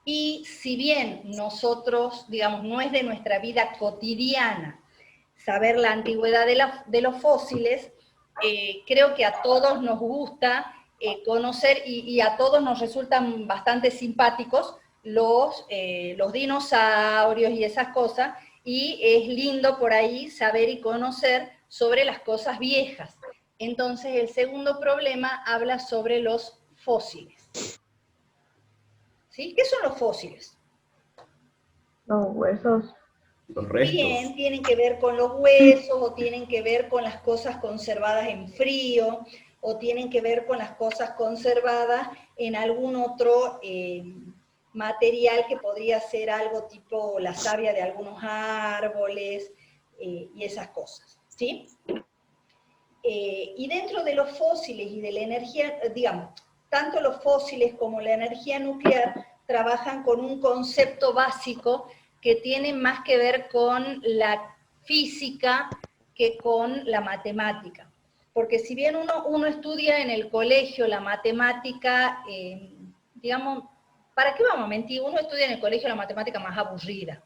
S1: Y si bien nosotros, digamos, no es de nuestra vida cotidiana saber la antigüedad de los fósiles, creo que a todos nos gusta conocer y a todos nos resultan bastante simpáticos los dinosaurios y esas cosas, y es lindo por ahí saber y conocer sobre las cosas viejas. Entonces el segundo problema habla sobre los fósiles. ¿Sí? ¿Qué son los fósiles?
S12: Los huesos.
S8: Los restos.
S1: Bien, tienen que ver con los huesos, o tienen que ver con las cosas conservadas en frío, o tienen que ver con las cosas conservadas en algún otro material que podría ser algo tipo la savia de algunos árboles y esas cosas, ¿sí? Y dentro de los fósiles y de la energía, digamos, tanto los fósiles como la energía nuclear trabajan con un concepto básico que tiene más que ver con la física que con la matemática. Porque si bien uno estudia en el colegio la matemática, digamos, ¿para qué vamos a mentir? Uno estudia en el colegio la matemática más aburrida.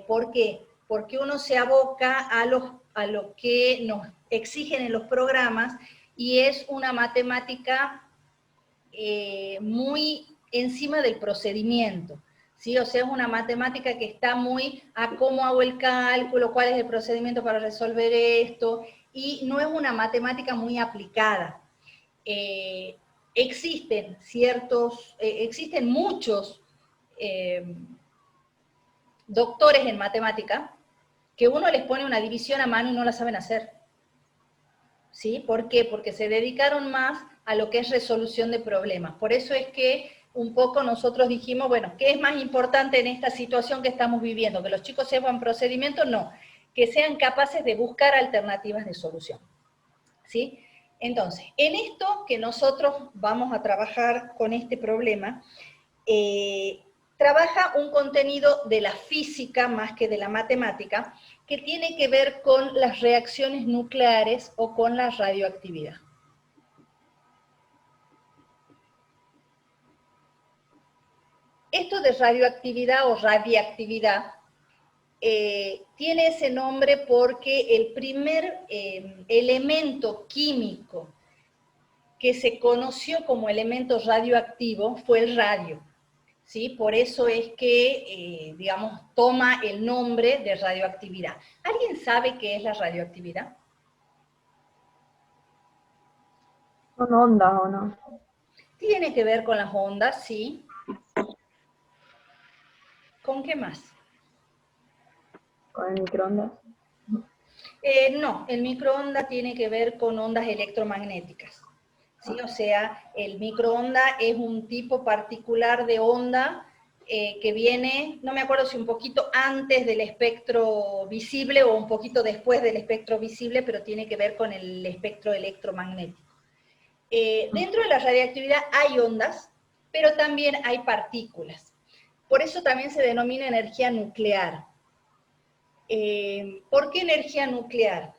S1: ¿Por qué? Porque uno se aboca a lo que nos exigen en los programas, y es una matemática muy encima del procedimiento, ¿sí? O sea, es una matemática que está muy a cómo hago el cálculo, cuál es el procedimiento para resolver esto, y no es una matemática muy aplicada. Existen muchos doctores en matemática que uno les pone una división a mano y no la saben hacer. ¿Sí? ¿Por qué? Porque se dedicaron más a lo que es resolución de problemas. Por eso es que un poco nosotros dijimos, bueno, ¿qué es más importante en esta situación que estamos viviendo? ¿Que los chicos sepan procedimientos? No, que sean capaces de buscar alternativas de solución. ¿Sí? Entonces, en esto que nosotros vamos a trabajar con este problema, trabaja un contenido de la física más que de la matemática, que tiene que ver con las reacciones nucleares o con la radioactividad. Esto de radioactividad o radiactividad tiene ese nombre porque el primer elemento químico que se conoció como elemento radioactivo fue el radio. ¿Sí? Por eso es que, digamos, toma el nombre de radioactividad. ¿Alguien sabe qué es la radioactividad?
S12: ¿Son ondas o no?
S1: Tiene que ver con las ondas, sí. ¿Con qué más?
S12: ¿Con el microondas?
S1: No, el microondas tiene que ver con ondas electromagnéticas. ¿Sí? O sea, el microondas es un tipo particular de onda que viene, no me acuerdo si un poquito antes del espectro visible o un poquito después del espectro visible, pero tiene que ver con el espectro electromagnético. Dentro de la radiactividad hay ondas, pero también hay partículas. Por eso también se denomina energía nuclear. ¿Por qué energía nuclear?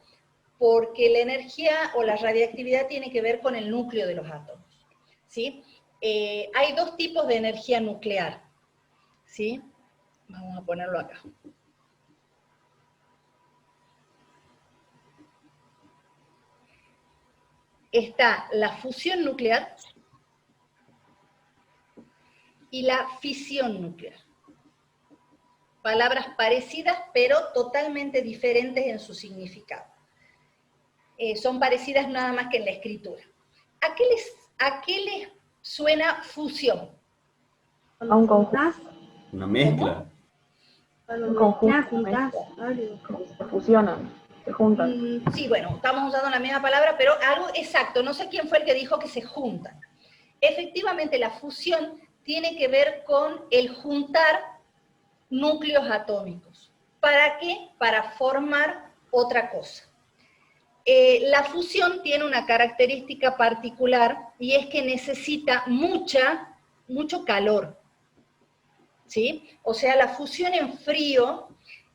S1: Porque la energía o la radiactividad tiene que ver con el núcleo de los átomos. ¿Sí? Hay dos tipos de energía nuclear. ¿Sí? Vamos a ponerlo acá. Está la fusión nuclear y la fisión nuclear. Palabras parecidas, pero totalmente diferentes en su significado. Son parecidas nada más que en la escritura. ¿A qué les suena fusión?
S12: A un conjunto.
S13: Una mezcla.
S12: Un conjunto. Se fusionan, se juntan.
S1: Sí, bueno, estamos usando la misma palabra, pero algo exacto. No sé quién fue el que dijo que se juntan. Efectivamente, la fusión tiene que ver con el juntar núcleos atómicos. ¿Para qué? Para formar otra cosa. La fusión tiene una característica particular y es que necesita mucho calor. ¿Sí? O sea, la fusión en frío,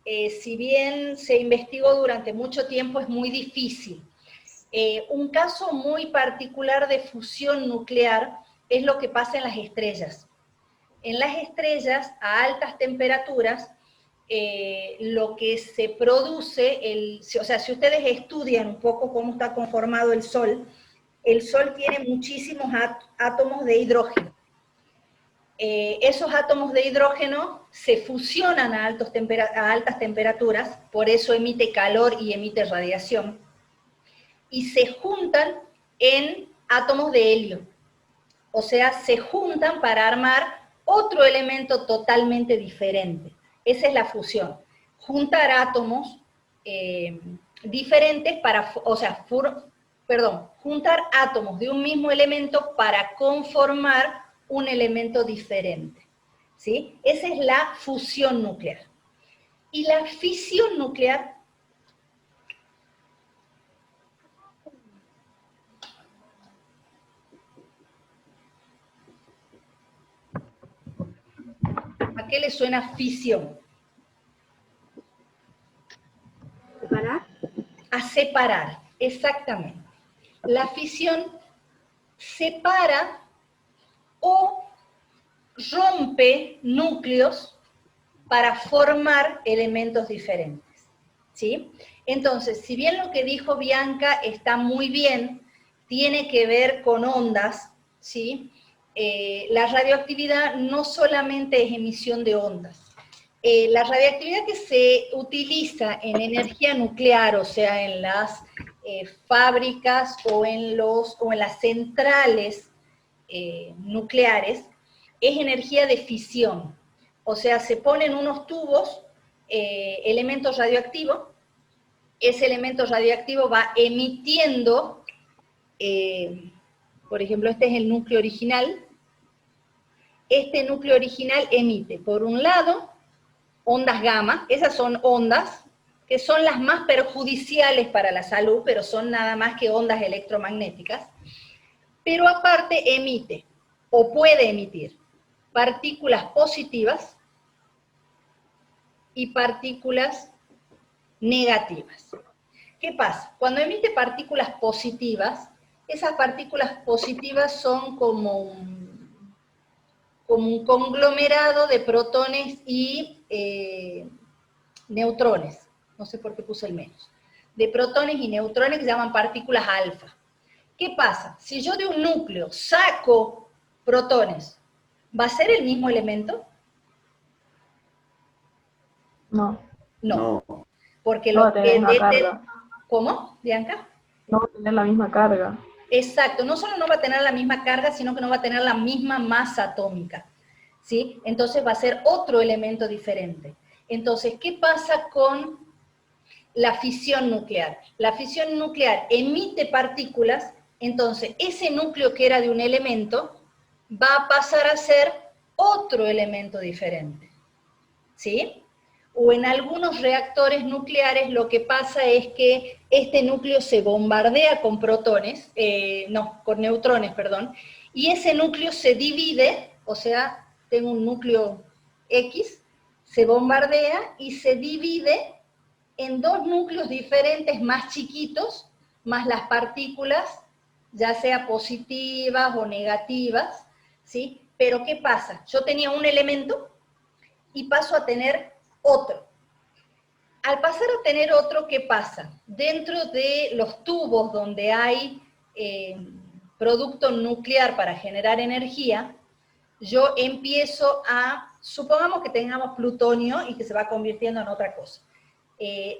S1: si bien se investigó durante mucho tiempo, es muy difícil. Un caso muy particular de fusión nuclear es lo que pasa en las estrellas. En las estrellas, a altas temperaturas, lo que se produce, o sea, si ustedes estudian un poco cómo está conformado el Sol tiene muchísimos átomos de hidrógeno. Esos átomos de hidrógeno se fusionan a altas temperaturas, por eso emite calor y emite radiación, y se juntan en átomos de helio. O sea, se juntan para armar otro elemento totalmente diferente. Esa es la fusión. Juntar átomos diferentes juntar átomos de un mismo elemento para conformar un elemento diferente. ¿Sí? Esa es la fusión nuclear. Y la fisión nuclear ¿a qué le suena fisión?
S9: ¿Separar?
S1: A separar, exactamente. La fisión separa o rompe núcleos para formar elementos diferentes. ¿Sí? Entonces, si bien lo que dijo Bianca está muy bien, tiene que ver con ondas, ¿sí? La radioactividad no solamente es emisión de ondas. La radioactividad que se utiliza en energía nuclear, o sea, en las fábricas o en las centrales nucleares, es energía de fisión. O sea, se ponen unos tubos elemento radioactivo. Ese elemento radioactivo va emitiendo, por ejemplo, este es el núcleo original. Este núcleo original emite, por un lado, ondas gamma. Esas son ondas que son las más perjudiciales para la salud, pero son nada más que ondas electromagnéticas. Pero aparte emite, o puede emitir, partículas positivas y partículas negativas. ¿Qué pasa? Cuando emite partículas positivas, esas partículas positivas son como un conglomerado de protones y neutrones. No sé por qué puse el menos. De protones y neutrones que se llaman partículas alfa. ¿Qué pasa? Si yo de un núcleo saco protones, ¿va a ser el mismo elemento?
S12: No.
S1: No. Porque
S12: No va
S1: lo
S12: a tener la
S1: que...
S12: misma carga.
S1: ¿Cómo, Bianca?
S12: No va a tener la misma carga.
S1: Exacto, no solo no va a tener la misma carga, sino que no va a tener la misma masa atómica, ¿sí? Entonces va a ser otro elemento diferente. Entonces, ¿qué pasa con la fisión nuclear? La fisión nuclear emite partículas, entonces ese núcleo que era de un elemento va a pasar a ser otro elemento diferente, ¿sí? O en algunos reactores nucleares lo que pasa es que este núcleo se bombardea con protones, con neutrones, perdón, y ese núcleo se divide, o sea, tengo un núcleo X, se bombardea y se divide en dos núcleos diferentes más chiquitos, más las partículas, ya sea positivas o negativas, ¿sí? Pero ¿qué pasa? Yo tenía un elemento y paso a tener otro. Al pasar a tener otro, ¿qué pasa? Dentro de los tubos donde hay producto nuclear para generar energía, yo empiezo a, supongamos que tengamos plutonio y que se va convirtiendo en otra cosa.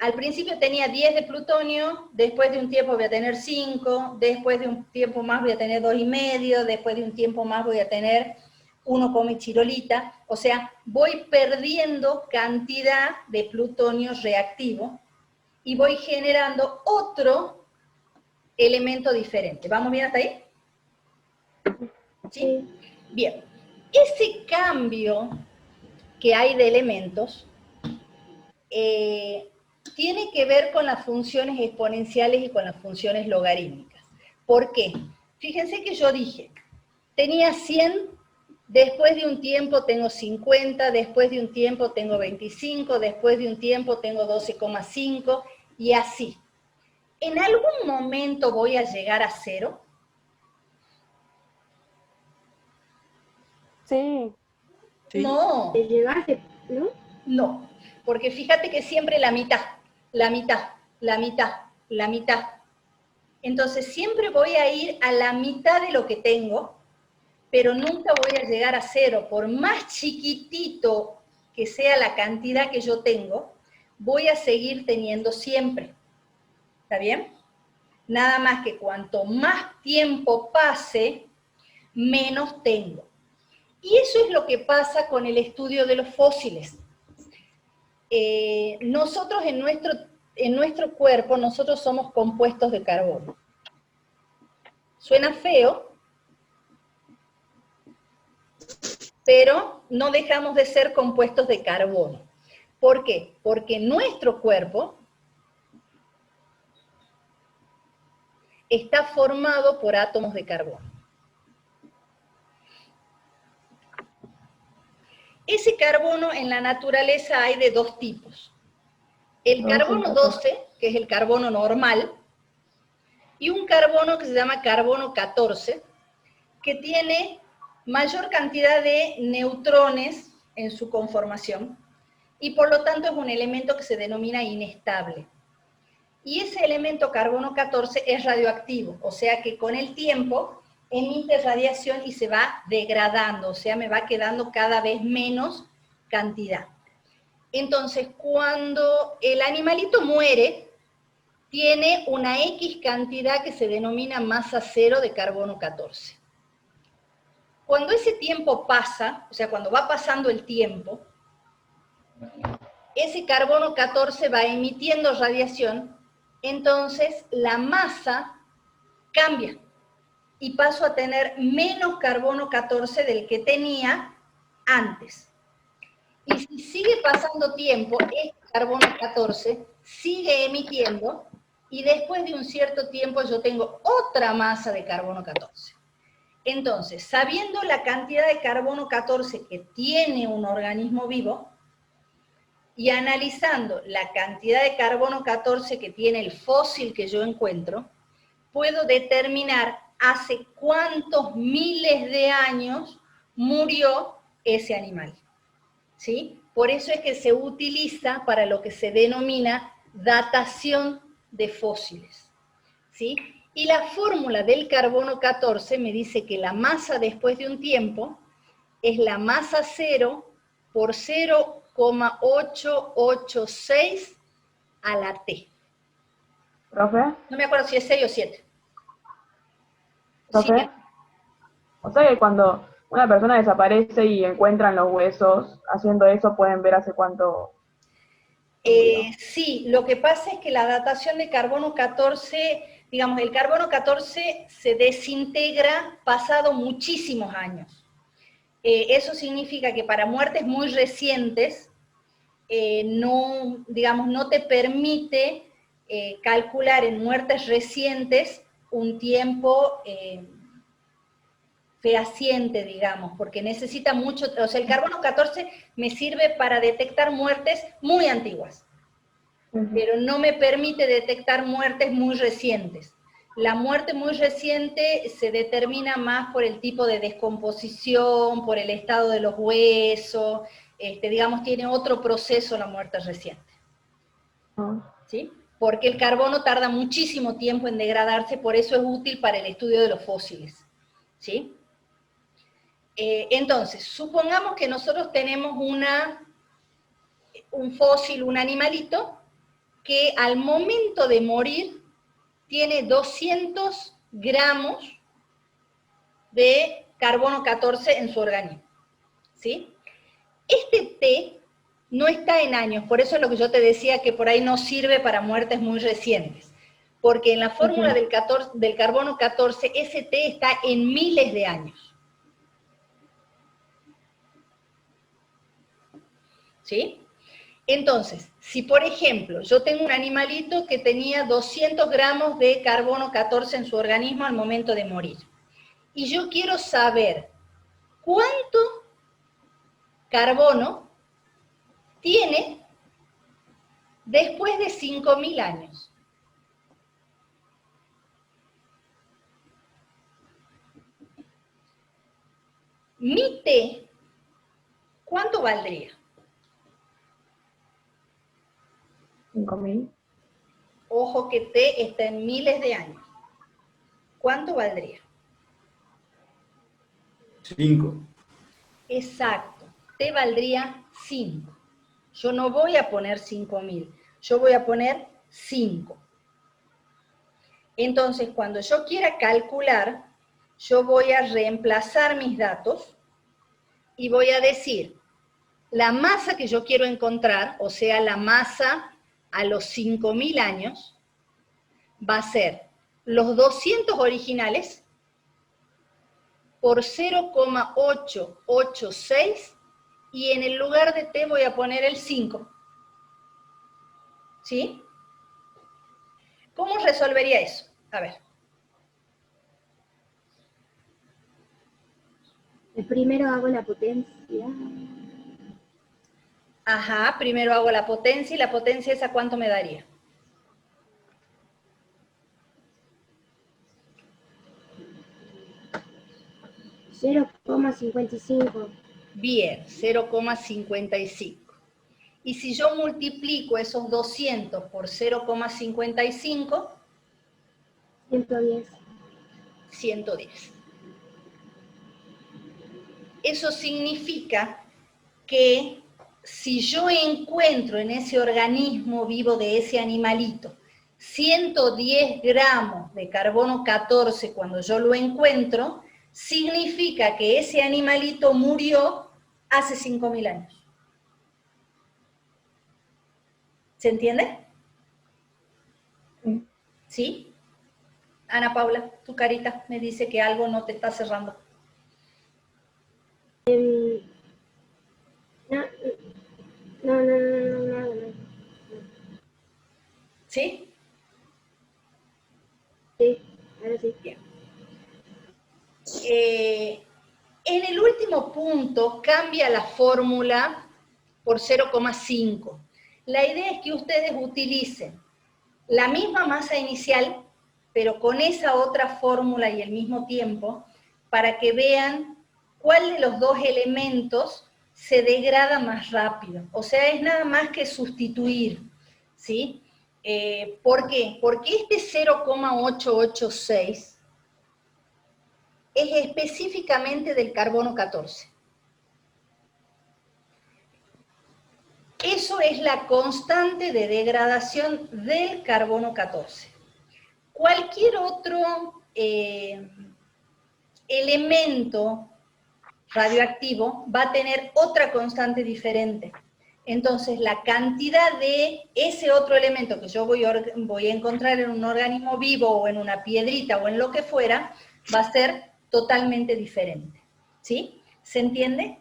S1: Al principio tenía 10 de plutonio, después de un tiempo voy a tener 5, después de un tiempo más voy a tener 2,5, después de un tiempo más voy a tener 1 chirolita, o sea, voy perdiendo cantidad de plutonio reactivo y voy generando otro elemento diferente. ¿Vamos bien hasta ahí? ¿Sí? Bien. Ese cambio que hay de elementos tiene que ver con las funciones exponenciales y con las funciones logarítmicas. ¿Por qué? Fíjense que yo dije, tenía 100, después de un tiempo tengo 50, después de un tiempo tengo 25, después de un tiempo tengo 12,5 y así. ¿En algún momento voy a llegar a 0?
S11: Sí.
S1: No.
S9: ¿Te llegaste, no?
S1: No, porque fíjate que siempre la mitad, la mitad, la mitad, la mitad. Entonces siempre voy a ir a la mitad de lo que tengo, pero nunca voy a llegar a 0. Por más chiquitito que sea la cantidad que yo tengo, voy a seguir teniendo siempre. ¿Está bien? Nada más que cuanto más tiempo pase, menos tengo. Y eso es lo que pasa con el estudio de los fósiles. Nosotros en nuestro cuerpo, nosotros somos compuestos de carbono. Suena feo, pero no dejamos de ser compuestos de carbono. ¿Por qué? Porque nuestro cuerpo está formado por átomos de carbono. Ese carbono en la naturaleza hay de dos tipos. El carbono 12, que es el carbono normal, y un carbono que se llama carbono 14, que tiene mayor cantidad de neutrones en su conformación, y por lo tanto es un elemento que se denomina inestable. Y ese elemento carbono 14 es radioactivo, o sea que con el tiempo emite radiación y se va degradando, o sea, me va quedando cada vez menos cantidad. Entonces, cuando el animalito muere, tiene una X cantidad que se denomina masa cero de carbono 14. Cuando ese tiempo pasa, o sea, cuando va pasando el tiempo, ese carbono 14 va emitiendo radiación, entonces la masa cambia y paso a tener menos carbono 14 del que tenía antes. Y si sigue pasando tiempo, este carbono 14 sigue emitiendo y después de un cierto tiempo yo tengo otra masa de carbono 14. Entonces, sabiendo la cantidad de carbono 14 que tiene un organismo vivo y analizando la cantidad de carbono 14 que tiene el fósil que yo encuentro, puedo determinar hace cuántos miles de años murió ese animal. ¿Sí? Por eso es que se utiliza para lo que se denomina datación de fósiles. ¿Sí? Y la fórmula del carbono 14 me dice que la masa después de un tiempo es la masa cero por 0,886 a la T.
S12: ¿Profe?
S1: No me acuerdo si es 6 o 7.
S12: ¿Profe?
S1: Sí.
S12: O sea que cuando una persona desaparece y encuentran los huesos, haciendo eso pueden ver hace cuánto...
S1: Sí, lo que pasa es que la datación de carbono 14, digamos, el carbono 14 se desintegra pasado muchísimos años. Eso significa que para muertes muy recientes, no, digamos, no te permite calcular en muertes recientes un tiempo fehaciente, digamos, porque necesita mucho, o sea, el carbono 14 me sirve para detectar muertes muy antiguas, pero no me permite detectar muertes muy recientes. La muerte muy reciente se determina más por el tipo de descomposición, por el estado de los huesos, digamos, tiene otro proceso la muerte reciente. ¿Sí? Porque el carbono tarda muchísimo tiempo en degradarse, por eso es útil para el estudio de los fósiles. ¿Sí? Entonces, supongamos que nosotros tenemos un fósil, un animalito, que al momento de morir tiene 200 gramos de carbono 14 en su organismo. ¿Sí? Este T no está en años, por eso es lo que yo te decía que por ahí no sirve para muertes muy recientes. Porque en la fórmula del carbono 14, ese T está en miles de años. ¿Sí? Entonces, si por ejemplo yo tengo un animalito que tenía 200 gramos de carbono 14 en su organismo al momento de morir, y yo quiero saber cuánto carbono tiene después de 5.000 años. Mi T, ¿cuánto valdría?
S12: 5.000.
S1: Ojo que T está en miles de años. ¿Cuánto valdría?
S13: 5.
S1: Exacto. T valdría 5. Yo no voy a poner 5.000. Yo voy a poner 5. Entonces, cuando yo quiera calcular, yo voy a reemplazar mis datos y voy a decir la masa que yo quiero encontrar, o sea, la masa a los 5.000 años, va a ser los 200 originales por 0,886 y en el lugar de T voy a poner el 5. ¿Sí? ¿Cómo resolvería eso? A ver.
S9: Primero hago la potencia.
S1: Ajá, primero hago la potencia, y la potencia esa ¿cuánto me daría?
S9: $0,55.
S1: Bien, 0,55. Y si yo multiplico esos 200 por 0,55,
S9: 110.
S1: 110. Eso significa que si yo encuentro en ese organismo vivo de ese animalito 110 gramos de carbono 14 cuando yo lo encuentro, significa que ese animalito murió hace 5.000 años. ¿Se entiende? ¿Sí? Ana Paula, tu carita me dice que algo no te está cerrando.
S9: No.
S1: ¿Sí?
S9: Sí, ahora sí.
S1: Bien. En el último punto cambia la fórmula por 0,5. La idea es que ustedes utilicen la misma masa inicial, pero con esa otra fórmula y el mismo tiempo, para que vean cuál de los dos elementos se degrada más rápido. O sea, es nada más que sustituir, ¿sí? ¿Por qué? Porque este 0,886 es específicamente del carbono 14. Eso es la constante de degradación del carbono 14. Cualquier otro elemento radioactivo va a tener otra constante diferente. Entonces, la cantidad de ese otro elemento que yo voy a encontrar en un organismo vivo o en una piedrita o en lo que fuera, va a ser totalmente diferente. ¿Sí? ¿Se entiende?